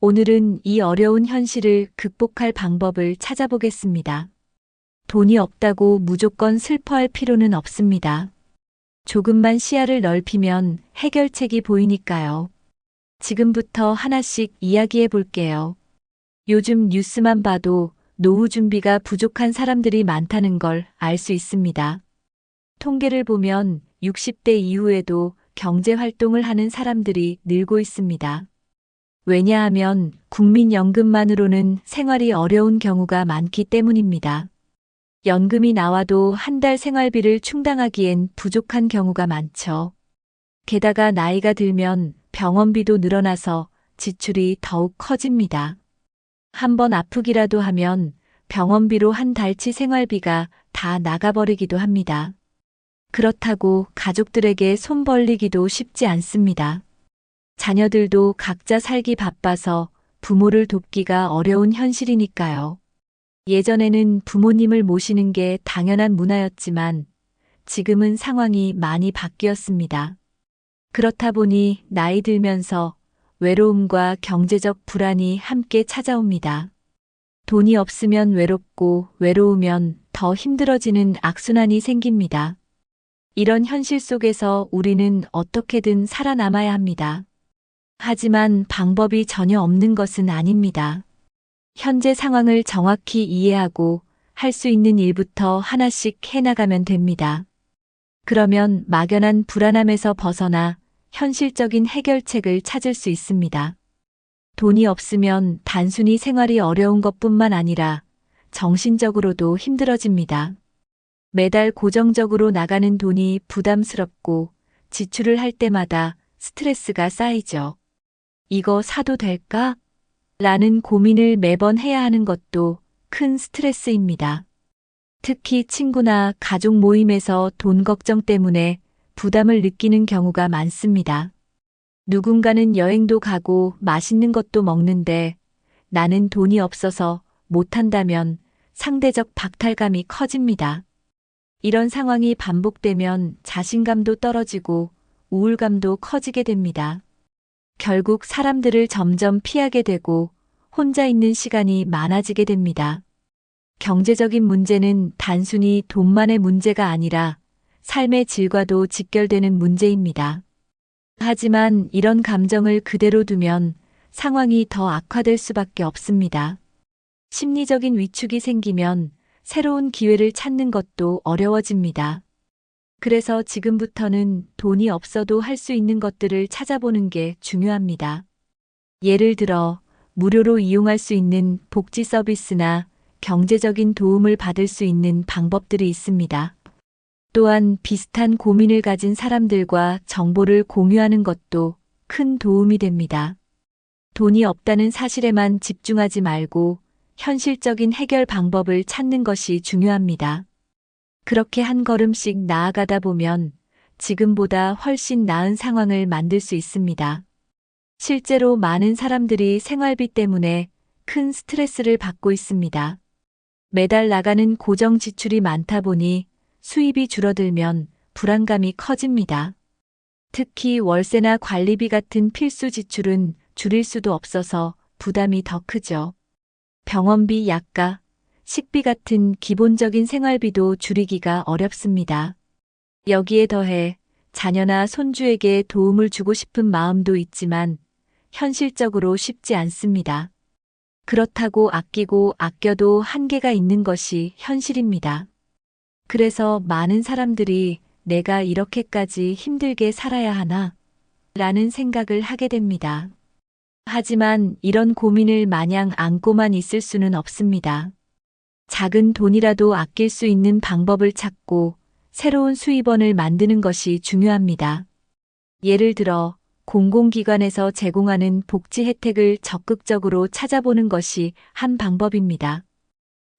오늘은 이 어려운 현실을 극복할 방법을 찾아보겠습니다. 돈이 없다고 무조건 슬퍼할 필요는 없습니다. 조금만 시야를 넓히면 해결책이 보이니까요. 지금부터 하나씩 이야기해 볼게요. 요즘 뉴스만 봐도 노후 준비가 부족한 사람들이 많다는 걸 알 수 있습니다. 통계를 보면 60대 이후에도 경제 활동을 하는 사람들이 늘고 있습니다. 왜냐하면 국민연금만으로는 생활이 어려운 경우가 많기 때문입니다. 연금이 나와도 한 달 생활비를 충당하기엔 부족한 경우가 많죠. 게다가 나이가 들면 병원비도 늘어나서 지출이 더욱 커집니다. 한번 아프기라도 하면 병원비로 한 달치 생활비가 다 나가버리기도 합니다. 그렇다고 가족들에게 손 벌리기도 쉽지 않습니다. 자녀들도 각자 살기 바빠서 부모를 돕기가 어려운 현실이니까요. 예전에는 부모님을 모시는 게 당연한 문화였지만 지금은 상황이 많이 바뀌었습니다. 그렇다 보니 나이 들면서 외로움과 경제적 불안이 함께 찾아옵니다. 돈이 없으면 외롭고 외로우면 더 힘들어지는 악순환이 생깁니다. 이런 현실 속에서 우리는 어떻게든 살아남아야 합니다. 하지만 방법이 전혀 없는 것은 아닙니다. 현재 상황을 정확히 이해하고 할 수 있는 일부터 하나씩 해나가면 됩니다. 그러면 막연한 불안함에서 벗어나 현실적인 해결책을 찾을 수 있습니다. 돈이 없으면 단순히 생활이 어려운 것뿐만 아니라 정신적으로도 힘들어집니다. 매달 고정적으로 나가는 돈이 부담스럽고 지출을 할 때마다 스트레스가 쌓이죠. 이거 사도 될까? 라는 고민을 매번 해야 하는 것도 큰 스트레스입니다. 특히 친구나 가족 모임에서 돈 걱정 때문에 부담을 느끼는 경우가 많습니다. 누군가는 여행도 가고 맛있는 것도 먹는데 나는 돈이 없어서 못한다면 상대적 박탈감이 커집니다. 이런 상황이 반복되면 자신감도 떨어지고 우울감도 커지게 됩니다. 결국 사람들을 점점 피하게 되고 혼자 있는 시간이 많아지게 됩니다. 경제적인 문제는 단순히 돈만의 문제가 아니라 삶의 질과도 직결되는 문제입니다. 하지만 이런 감정을 그대로 두면 상황이 더 악화될 수밖에 없습니다. 심리적인 위축이 생기면 새로운 기회를 찾는 것도 어려워집니다. 그래서 지금부터는 돈이 없어도 할 수 있는 것들을 찾아보는 게 중요합니다. 예를 들어 무료로 이용할 수 있는 복지 서비스나 경제적인 도움을 받을 수 있는 방법들이 있습니다. 또한 비슷한 고민을 가진 사람들과 정보를 공유하는 것도 큰 도움이 됩니다. 돈이 없다는 사실에만 집중하지 말고 현실적인 해결 방법을 찾는 것이 중요합니다. 그렇게 한 걸음씩 나아가다 보면 지금보다 훨씬 나은 상황을 만들 수 있습니다. 실제로 많은 사람들이 생활비 때문에 큰 스트레스를 받고 있습니다. 매달 나가는 고정 지출이 많다 보니 수입이 줄어들면 불안감이 커집니다. 특히 월세나 관리비 같은 필수 지출은 줄일 수도 없어서 부담이 더 크죠. 병원비, 약가, 식비 같은 기본적인 생활비도 줄이기가 어렵습니다. 여기에 더해 자녀나 손주에게 도움을 주고 싶은 마음도 있지만 현실적으로 쉽지 않습니다. 그렇다고 아끼고 아껴도 한계가 있는 것이 현실입니다. 그래서 많은 사람들이 내가 이렇게까지 힘들게 살아야 하나? 라는 생각을 하게 됩니다. 하지만 이런 고민을 마냥 안고만 있을 수는 없습니다. 작은 돈이라도 아낄 수 있는 방법을 찾고 새로운 수입원을 만드는 것이 중요합니다. 예를 들어 공공기관에서 제공하는 복지 혜택을 적극적으로 찾아보는 것이 한 방법입니다.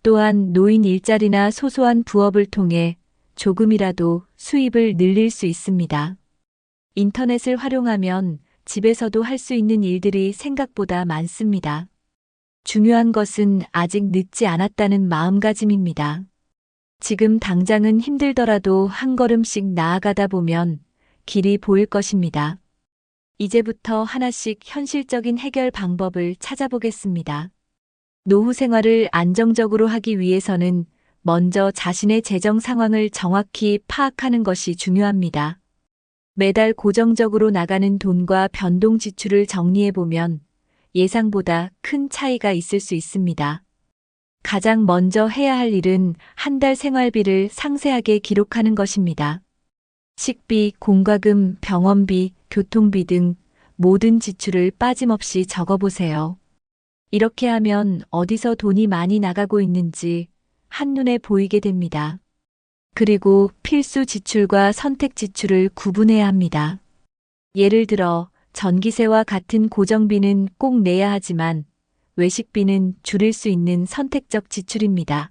또한 노인 일자리나 소소한 부업을 통해 조금이라도 수입을 늘릴 수 있습니다. 인터넷을 활용하면 집에서도 할 수 있는 일들이 생각보다 많습니다. 중요한 것은 아직 늦지 않았다는 마음가짐입니다. 지금 당장은 힘들더라도 한 걸음씩 나아가다 보면 길이 보일 것입니다. 이제부터 하나씩 현실적인 해결 방법을 찾아보겠습니다. 노후 생활을 안정적으로 하기 위해서는 먼저 자신의 재정 상황을 정확히 파악하는 것이 중요합니다. 매달 고정적으로 나가는 돈과 변동 지출을 정리해 보면 예상보다 큰 차이가 있을 수 있습니다. 가장 먼저 해야 할 일은 한 달 생활비를 상세하게 기록하는 것입니다. 식비, 공과금, 병원비, 교통비 등 모든 지출을 빠짐없이 적어보세요. 이렇게 하면 어디서 돈이 많이 나가고 있는지 한눈에 보이게 됩니다. 그리고 필수 지출과 선택 지출을 구분해야 합니다. 예를 들어 전기세와 같은 고정비는 꼭 내야 하지만 외식비는 줄일 수 있는 선택적 지출입니다.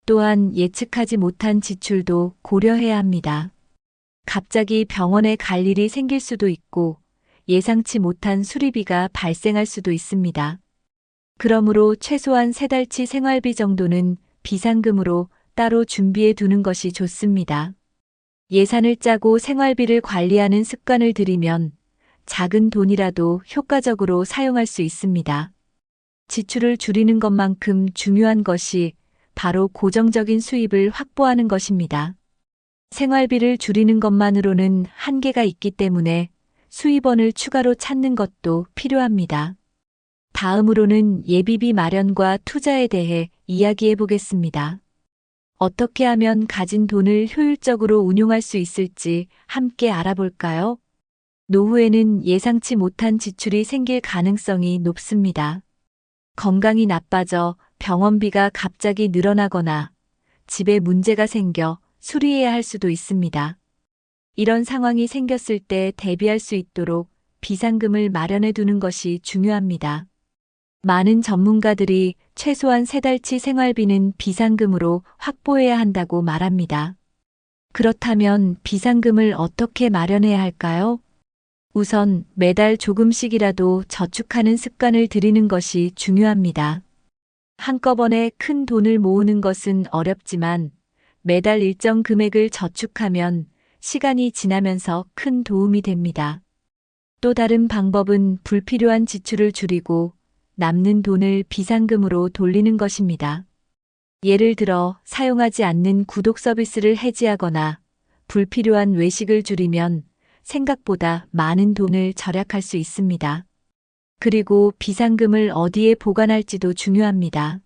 또한 예측하지 못한 지출도 고려해야 합니다. 갑자기 병원에 갈 일이 생길 수도 있고 예상치 못한 수리비가 발생할 수도 있습니다. 그러므로 최소한 3달치 생활비 정도는 비상금으로 따로 준비해 두는 것이 좋습니다. 예산을 짜고 생활비를 관리하는 습관을 들이면 작은 돈이라도 효과적으로 사용할 수 있습니다. 지출을 줄이는 것만큼 중요한 것이 바로 고정적인 수입을 확보하는 것입니다. 생활비를 줄이는 것만으로는 한계가 있기 때문에 수입원을 추가로 찾는 것도 필요합니다. 다음으로는 예비비 마련과 투자에 대해 이야기해 보겠습니다. 어떻게 하면 가진 돈을 효율적으로 운용할 수 있을지 함께 알아볼까요? 노후에는 예상치 못한 지출이 생길 가능성이 높습니다. 건강이 나빠져 병원비가 갑자기 늘어나거나 집에 문제가 생겨 수리해야 할 수도 있습니다. 이런 상황이 생겼을 때 대비할 수 있도록 비상금을 마련해 두는 것이 중요합니다. 많은 전문가들이 최소한 3달치 생활비는 비상금으로 확보해야 한다고 말합니다. 그렇다면 비상금을 어떻게 마련해야 할까요? 우선 매달 조금씩이라도 저축하는 습관을 들이는 것이 중요합니다. 한꺼번에 큰 돈을 모으는 것은 어렵지만 매달 일정 금액을 저축하면 시간이 지나면서 큰 도움이 됩니다. 또 다른 방법은 불필요한 지출을 줄이고 남는 돈을 비상금으로 돌리는 것입니다. 예를 들어 사용하지 않는 구독 서비스를 해지하거나 불필요한 외식을 줄이면 생각보다 많은 돈을 절약할 수 있습니다. 그리고 비상금을 어디에 보관할지도 중요합니다.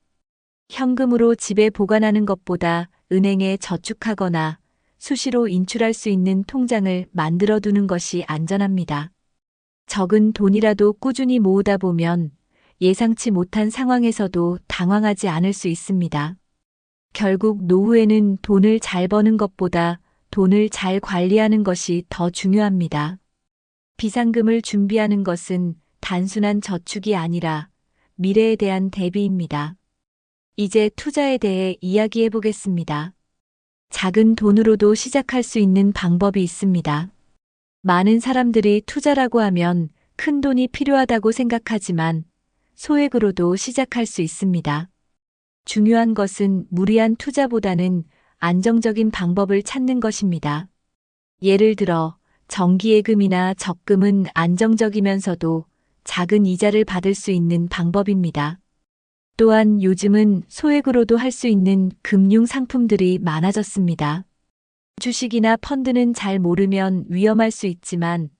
현금으로 집에 보관하는 것보다 은행에 저축하거나 수시로 인출할 수 있는 통장을 만들어 두는 것이 안전합니다. 적은 돈이라도 꾸준히 모으다 보면 예상치 못한 상황에서도 당황하지 않을 수 있습니다. 결국 노후에는 돈을 잘 버는 것보다 돈을 잘 관리하는 것이 더 중요합니다. 비상금을 준비하는 것은 단순한 저축이 아니라 미래에 대한 대비입니다. 이제 투자에 대해 이야기해 보겠습니다. 작은 돈으로도 시작할 수 있는 방법이 있습니다. 많은 사람들이 투자라고 하면 큰 돈이 필요하다고 생각하지만 소액으로도 시작할 수 있습니다. 중요한 것은 무리한 투자보다는 안정적인 방법을 찾는 것입니다. 예를 들어 정기예금이나 적금은 안정적이면서도 작은 이자를 받을 수 있는 방법입니다. 또한 요즘은 소액으로도 할 수 있는 금융 상품들이 많아졌습니다. 주식이나 펀드는 잘 모르면 위험할 수 있지만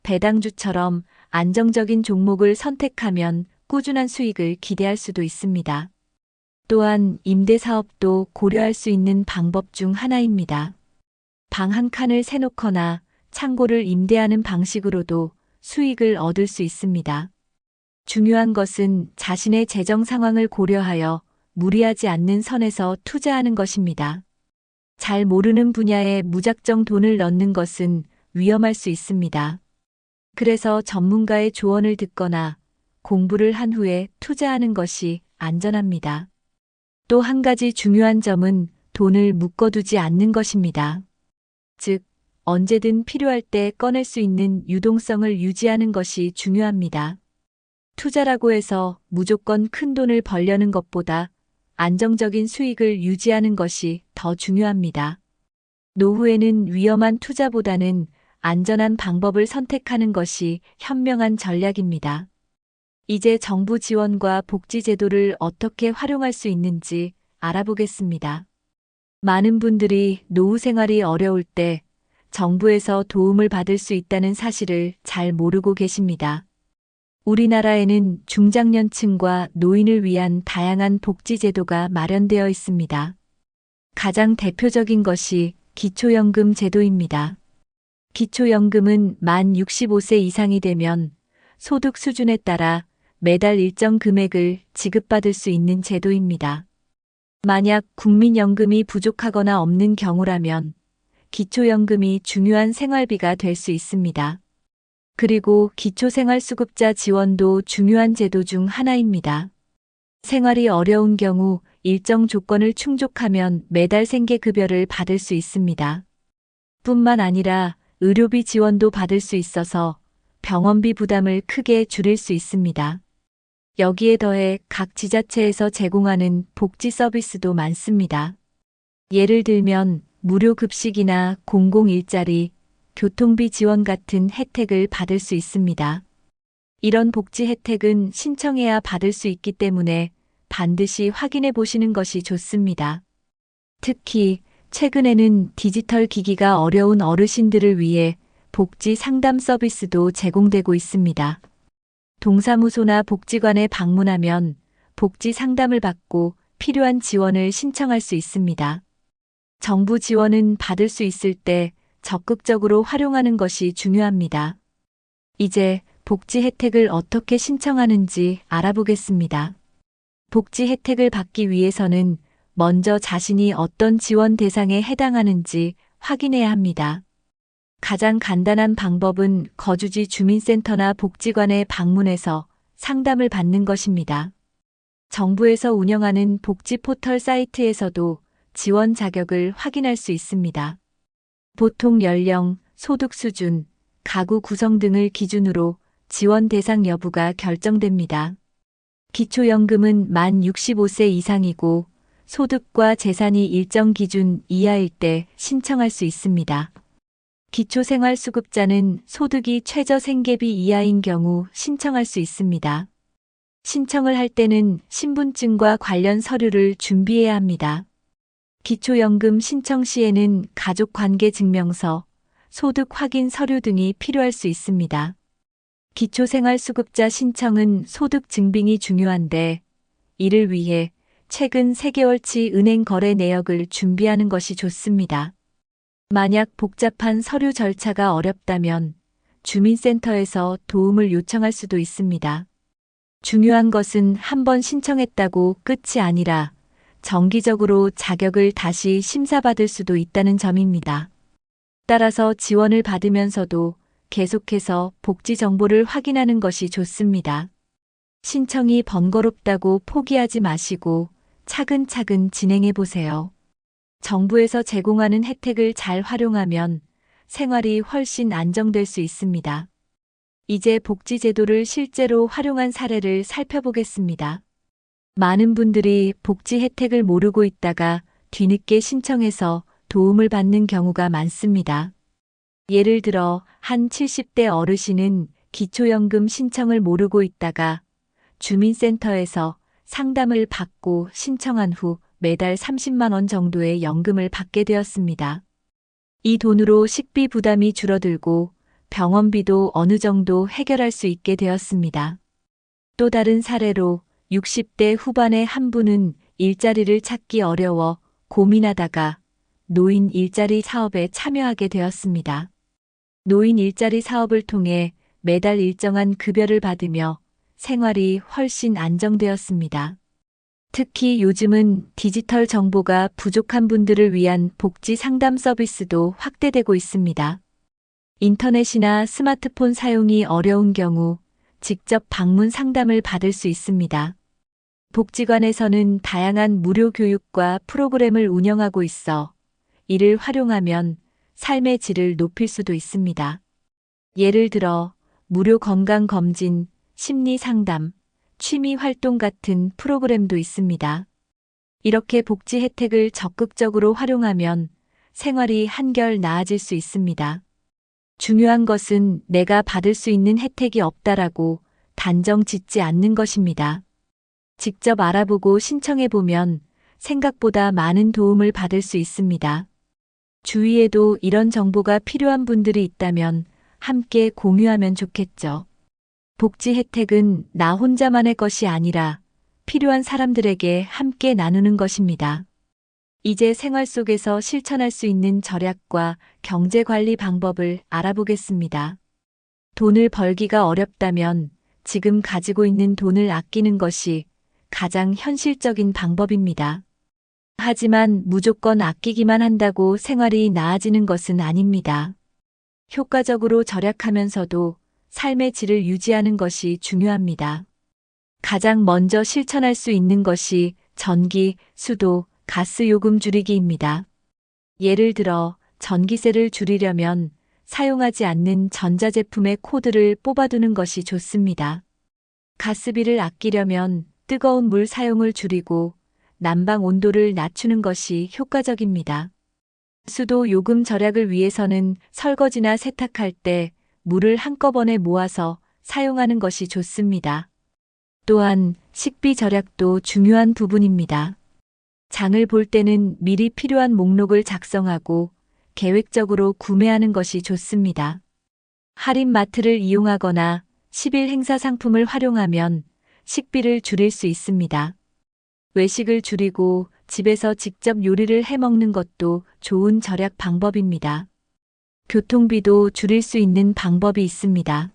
배당주처럼 안정적인 종목을 선택하면 꾸준한 수익을 기대할 수도 있습니다. 또한 임대사업도 고려할 수 있는 방법 중 하나입니다. 방 한 칸을 세놓거나 창고를 임대하는 방식으로도 수익을 얻을 수 있습니다. 중요한 것은 자신의 재정 상황을 고려하여 무리하지 않는 선에서 투자하는 것입니다. 잘 모르는 분야에 무작정 돈을 넣는 것은 위험할 수 있습니다. 그래서 전문가의 조언을 듣거나 공부를 한 후에 투자하는 것이 안전합니다. 또 한 가지 중요한 점은 돈을 묶어두지 않는 것입니다. 즉, 언제든 필요할 때 꺼낼 수 있는 유동성을 유지하는 것이 중요합니다. 투자라고 해서 무조건 큰 돈을 벌려는 것보다 안정적인 수익을 유지하는 것이 더 중요합니다. 노후에는 위험한 투자보다는 안전한 방법을 선택하는 것이 현명한 전략입니다. 이제 정부 지원과 복지 제도를 어떻게 활용할 수 있는지 알아보겠습니다. 많은 분들이 노후 생활이 어려울 때 정부에서 도움을 받을 수 있다는 사실을 잘 모르고 계십니다. 우리나라에는 중장년층과 노인을 위한 다양한 복지 제도가 마련되어 있습니다. 가장 대표적인 것이 기초연금 제도입니다. 기초연금은 만 65세 이상이 되면 소득 수준에 따라 매달 일정 금액을 지급받을 수 있는 제도입니다. 만약 국민연금이 부족하거나 없는 경우라면 기초연금이 중요한 생활비가 될 수 있습니다. 그리고 기초생활수급자 지원도 중요한 제도 중 하나입니다. 생활이 어려운 경우 일정 조건을 충족하면 매달 생계급여를 받을 수 있습니다. 뿐만 아니라 의료비 지원도 받을 수 있어서 병원비 부담을 크게 줄일 수 있습니다. 여기에 더해 각 지자체에서 제공하는 복지 서비스도 많습니다. 예를 들면 무료 급식이나 공공일자리, 교통비 지원 같은 혜택을 받을 수 있습니다. 이런 복지 혜택은 신청해야 받을 수 있기 때문에 반드시 확인해 보시는 것이 좋습니다. 특히 최근에는 디지털 기기가 어려운 어르신들을 위해 복지 상담 서비스도 제공되고 있습니다. 동사무소나 복지관에 방문하면 복지 상담을 받고 필요한 지원을 신청할 수 있습니다. 정부 지원은 받을 수 있을 때 적극적으로 활용하는 것이 중요합니다. 이제 복지 혜택을 어떻게 신청하는지 알아보겠습니다. 복지 혜택을 받기 위해서는 먼저 자신이 어떤 지원 대상에 해당하는지 확인해야 합니다. 가장 간단한 방법은 거주지 주민센터나 복지관에 방문해서 상담을 받는 것입니다. 정부에서 운영하는 복지 포털 사이트에서도 지원 자격을 확인할 수 있습니다. 보통 연령, 소득 수준, 가구 구성 등을 기준으로 지원 대상 여부가 결정됩니다. 기초연금은 만 65세 이상이고 소득과 재산이 일정 기준 이하일 때 신청할 수 있습니다. 기초생활수급자는 소득이 최저생계비 이하인 경우 신청할 수 있습니다. 신청을 할 때는 신분증과 관련 서류를 준비해야 합니다. 기초연금 신청 시에는 가족관계증명서, 소득 확인 서류 등이 필요할 수 있습니다. 기초생활수급자 신청은 소득 증빙이 중요한데 이를 위해 최근 3개월치 은행 거래 내역을 준비하는 것이 좋습니다. 만약 복잡한 서류 절차가 어렵다면 주민센터에서 도움을 요청할 수도 있습니다. 중요한 것은 한번 신청했다고 끝이 아니라 정기적으로 자격을 다시 심사받을 수도 있다는 점입니다. 따라서 지원을 받으면서도 계속해서 복지 정보를 확인하는 것이 좋습니다. 신청이 번거롭다고 포기하지 마시고 차근차근 진행해 보세요. 정부에서 제공하는 혜택을 잘 활용하면 생활이 훨씬 안정될 수 있습니다. 이제 복지 제도를 실제로 활용한 사례를 살펴보겠습니다. 많은 분들이 복지 혜택을 모르고 있다가 뒤늦게 신청해서 도움을 받는 경우가 많습니다. 예를 들어 한 70대 어르신은 기초연금 신청을 모르고 있다가 주민센터에서 상담을 받고 신청한 후 매달 30만 원 정도의 연금을 받게 되었습니다. 이 돈으로 식비 부담이 줄어들고 병원비도 어느 정도 해결할 수 있게 되었습니다. 또 다른 사례로 60대 후반의 한 분은 일자리를 찾기 어려워 고민하다가 노인 일자리 사업에 참여하게 되었습니다. 노인 일자리 사업을 통해 매달 일정한 급여를 받으며 생활이 훨씬 안정되었습니다. 특히 요즘은 디지털 정보가 부족한 분들을 위한 복지 상담 서비스도 확대되고 있습니다. 인터넷이나 스마트폰 사용이 어려운 경우 직접 방문 상담을 받을 수 있습니다. 복지관에서는 다양한 무료 교육과 프로그램을 운영하고 있어 이를 활용하면 삶의 질을 높일 수도 있습니다. 예를 들어 무료 건강검진, 심리상담, 취미활동 같은 프로그램도 있습니다. 이렇게 복지 혜택을 적극적으로 활용하면 생활이 한결 나아질 수 있습니다. 중요한 것은 내가 받을 수 있는 혜택이 없다라고 단정 짓지 않는 것입니다. 직접 알아보고 신청해보면 생각보다 많은 도움을 받을 수 있습니다. 주위에도 이런 정보가 필요한 분들이 있다면 함께 공유하면 좋겠죠. 복지 혜택은 나 혼자만의 것이 아니라 필요한 사람들에게 함께 나누는 것입니다. 이제 생활 속에서 실천할 수 있는 절약과 경제 관리 방법을 알아보겠습니다. 돈을 벌기가 어렵다면 지금 가지고 있는 돈을 아끼는 것이 가장 현실적인 방법입니다. 하지만 무조건 아끼기만 한다고 생활이 나아지는 것은 아닙니다. 효과적으로 절약하면서도 삶의 질을 유지하는 것이 중요합니다. 가장 먼저 실천할 수 있는 것이 전기, 수도, 가스 요금 줄이기입니다. 예를 들어 전기세를 줄이려면 사용하지 않는 전자제품의 코드를 뽑아두는 것이 좋습니다. 가스비를 아끼려면 뜨거운 물 사용을 줄이고 난방 온도를 낮추는 것이 효과적입니다. 수도 요금 절약을 위해서는 설거지나 세탁할 때 물을 한꺼번에 모아서 사용하는 것이 좋습니다. 또한 식비 절약도 중요한 부분입니다. 장을 볼 때는 미리 필요한 목록을 작성하고 계획적으로 구매하는 것이 좋습니다. 할인마트를 이용하거나 10일 행사 상품을 활용하면 식비를 줄일 수 있습니다. 외식을 줄이고 집에서 직접 요리를 해 먹는 것도 좋은 절약 방법입니다. 교통비도 줄일 수 있는 방법이 있습니다.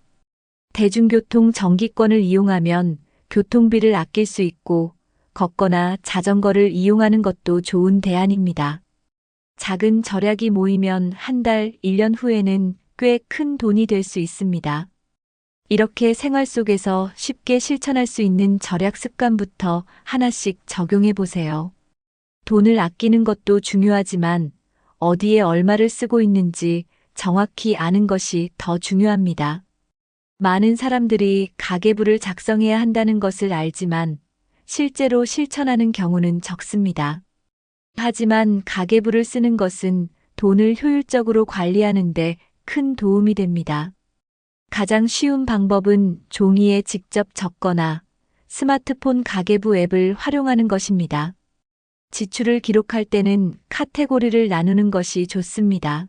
대중교통 정기권을 이용하면 교통비를 아낄 수 있고 걷거나 자전거를 이용하는 것도 좋은 대안입니다. 작은 절약이 모이면 한 달, 1년 후에는 꽤 큰 돈이 될 수 있습니다. 이렇게 생활 속에서 쉽게 실천할 수 있는 절약 습관부터 하나씩 적용해 보세요. 돈을 아끼는 것도 중요하지만 어디에 얼마를 쓰고 있는지 정확히 아는 것이 더 중요합니다. 많은 사람들이 가계부를 작성해야 한다는 것을 알지만 실제로 실천하는 경우는 적습니다. 하지만 가계부를 쓰는 것은 돈을 효율적으로 관리하는 데 큰 도움이 됩니다. 가장 쉬운 방법은 종이에 직접 적거나 스마트폰 가계부 앱을 활용하는 것입니다. 지출을 기록할 때는 카테고리를 나누는 것이 좋습니다.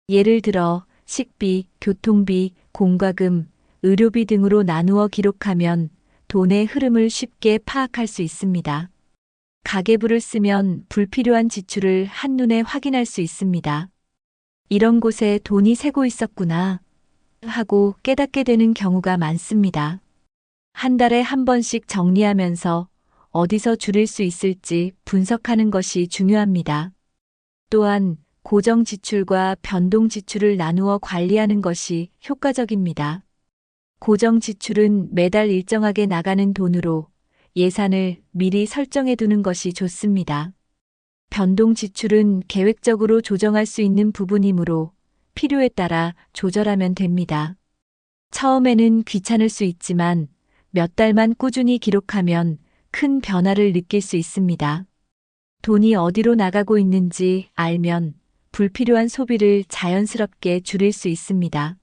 예를 들어 식비, 교통비, 공과금, 의료비 등으로 나누어 기록하면 돈의 흐름을 쉽게 파악할 수 있습니다. 가계부를 쓰면 불필요한 지출을 한눈에 확인할 수 있습니다. 이런 곳에 돈이 새고 있었구나 하고 깨닫게 되는 경우가 많습니다. 한 달에 한 번씩 정리하면서 어디서 줄일 수 있을지 분석하는 것이 중요합니다. 또한 고정 지출과 변동 지출을 나누어 관리하는 것이 효과적입니다. 고정 지출은 매달 일정하게 나가는 돈으로 예산을 미리 설정해 두는 것이 좋습니다. 변동 지출은 계획적으로 조정할 수 있는 부분이므로 필요에 따라 조절하면 됩니다. 처음에는 귀찮을 수 있지만 몇 달만 꾸준히 기록하면 큰 변화를 느낄 수 있습니다. 돈이 어디로 나가고 있는지 알면 불필요한 소비를 자연스럽게 줄일 수 있습니다.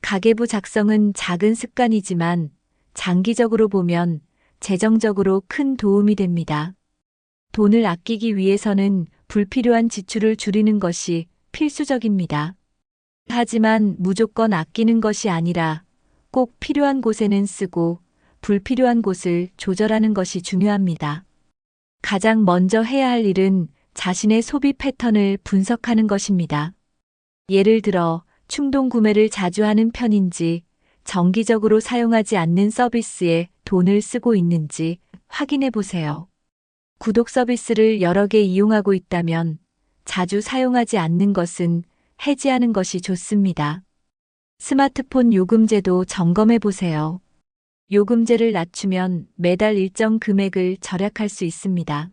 가계부 작성은 작은 습관이지만 장기적으로 보면 재정적으로 큰 도움이 됩니다. 돈을 아끼기 위해서는 불필요한 지출을 줄이는 것이 필수적입니다. 하지만 무조건 아끼는 것이 아니라 꼭 필요한 곳에는 쓰고 불필요한 곳을 조절하는 것이 중요합니다. 가장 먼저 해야 할 일은 자신의 소비 패턴을 분석하는 것입니다. 예를 들어 충동 구매를 자주 하는 편인지, 정기적으로 사용하지 않는 서비스에 돈을 쓰고 있는지 확인해 보세요. 구독 서비스를 여러 개 이용하고 있다면 자주 사용하지 않는 것은 해지하는 것이 좋습니다. 스마트폰 요금제도 점검해 보세요. 요금제를 낮추면 매달 일정 금액을 절약할 수 있습니다.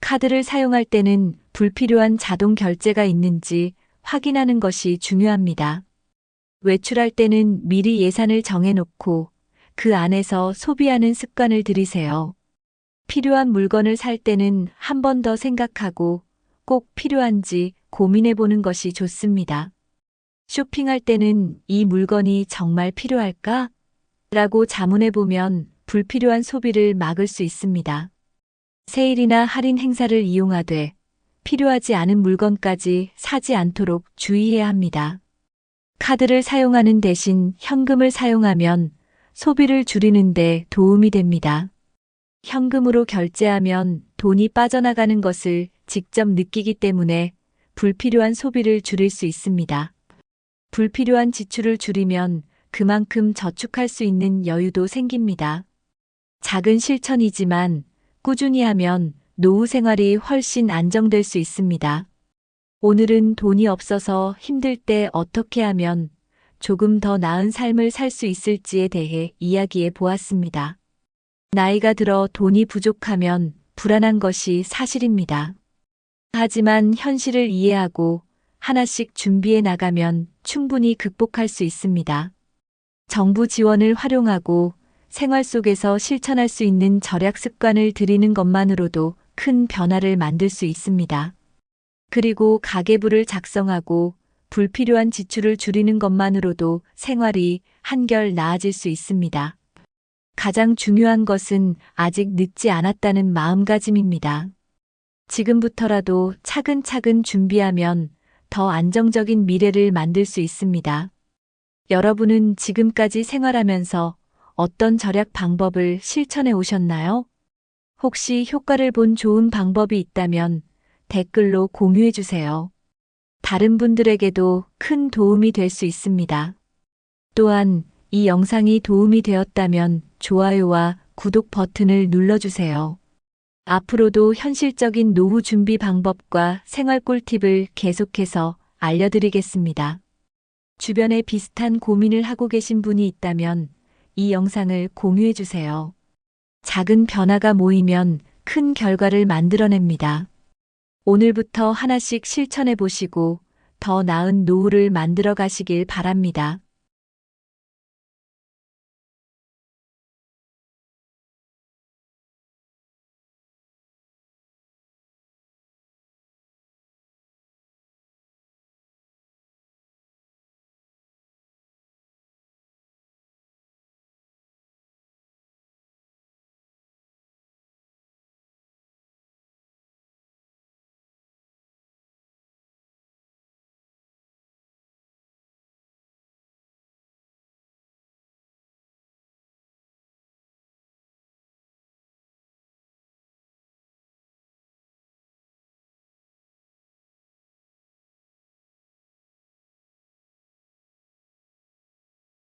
카드를 사용할 때는 불필요한 자동 결제가 있는지 확인하는 것이 중요합니다. 외출할 때는 미리 예산을 정해놓고 그 안에서 소비하는 습관을 들이세요. 필요한 물건을 살 때는 한 번 더 생각하고 꼭 필요한지 고민해 보는 것이 좋습니다. 쇼핑할 때는 이 물건이 정말 필요할까? 라고 자문해 보면 불필요한 소비를 막을 수 있습니다. 세일이나 할인 행사를 이용하되 필요하지 않은 물건까지 사지 않도록 주의해야 합니다. 카드를 사용하는 대신 현금을 사용하면 소비를 줄이는 데 도움이 됩니다. 현금으로 결제하면 돈이 빠져나가는 것을 직접 느끼기 때문에 불필요한 소비를 줄일 수 있습니다. 불필요한 지출을 줄이면 그만큼 저축할 수 있는 여유도 생깁니다. 작은 실천이지만 꾸준히 하면 노후 생활이 훨씬 안정될 수 있습니다. 오늘은 돈이 없어서 힘들 때 어떻게 하면 조금 더 나은 삶을 살 수 있을지에 대해 이야기해 보았습니다. 나이가 들어 돈이 부족하면 불안한 것이 사실입니다. 하지만 현실을 이해하고 하나씩 준비해 나가면 충분히 극복할 수 있습니다. 정부 지원을 활용하고 생활 속에서 실천할 수 있는 절약 습관을 들이는 것만으로도 큰 변화를 만들 수 있습니다. 그리고 가계부를 작성하고 불필요한 지출을 줄이는 것만으로도 생활이 한결 나아질 수 있습니다. 가장 중요한 것은 아직 늦지 않았다는 마음가짐입니다. 지금부터라도 차근차근 준비하면 더 안정적인 미래를 만들 수 있습니다. 여러분은 지금까지 생활하면서 어떤 절약 방법을 실천해 오셨나요? 혹시 효과를 본 좋은 방법이 있다면 댓글로 공유해 주세요. 다른 분들에게도 큰 도움이 될 수 있습니다. 또한 이 영상이 도움이 되었다면 좋아요와 구독 버튼을 눌러주세요. 앞으로도 현실적인 노후 준비 방법과 생활 꿀팁을 계속해서 알려드리겠습니다. 주변에 비슷한 고민을 하고 계신 분이 있다면 이 영상을 공유해 주세요. 작은 변화가 모이면 큰 결과를 만들어냅니다. 오늘부터 하나씩 실천해 보시고 더 나은 노후를 만들어 가시길 바랍니다.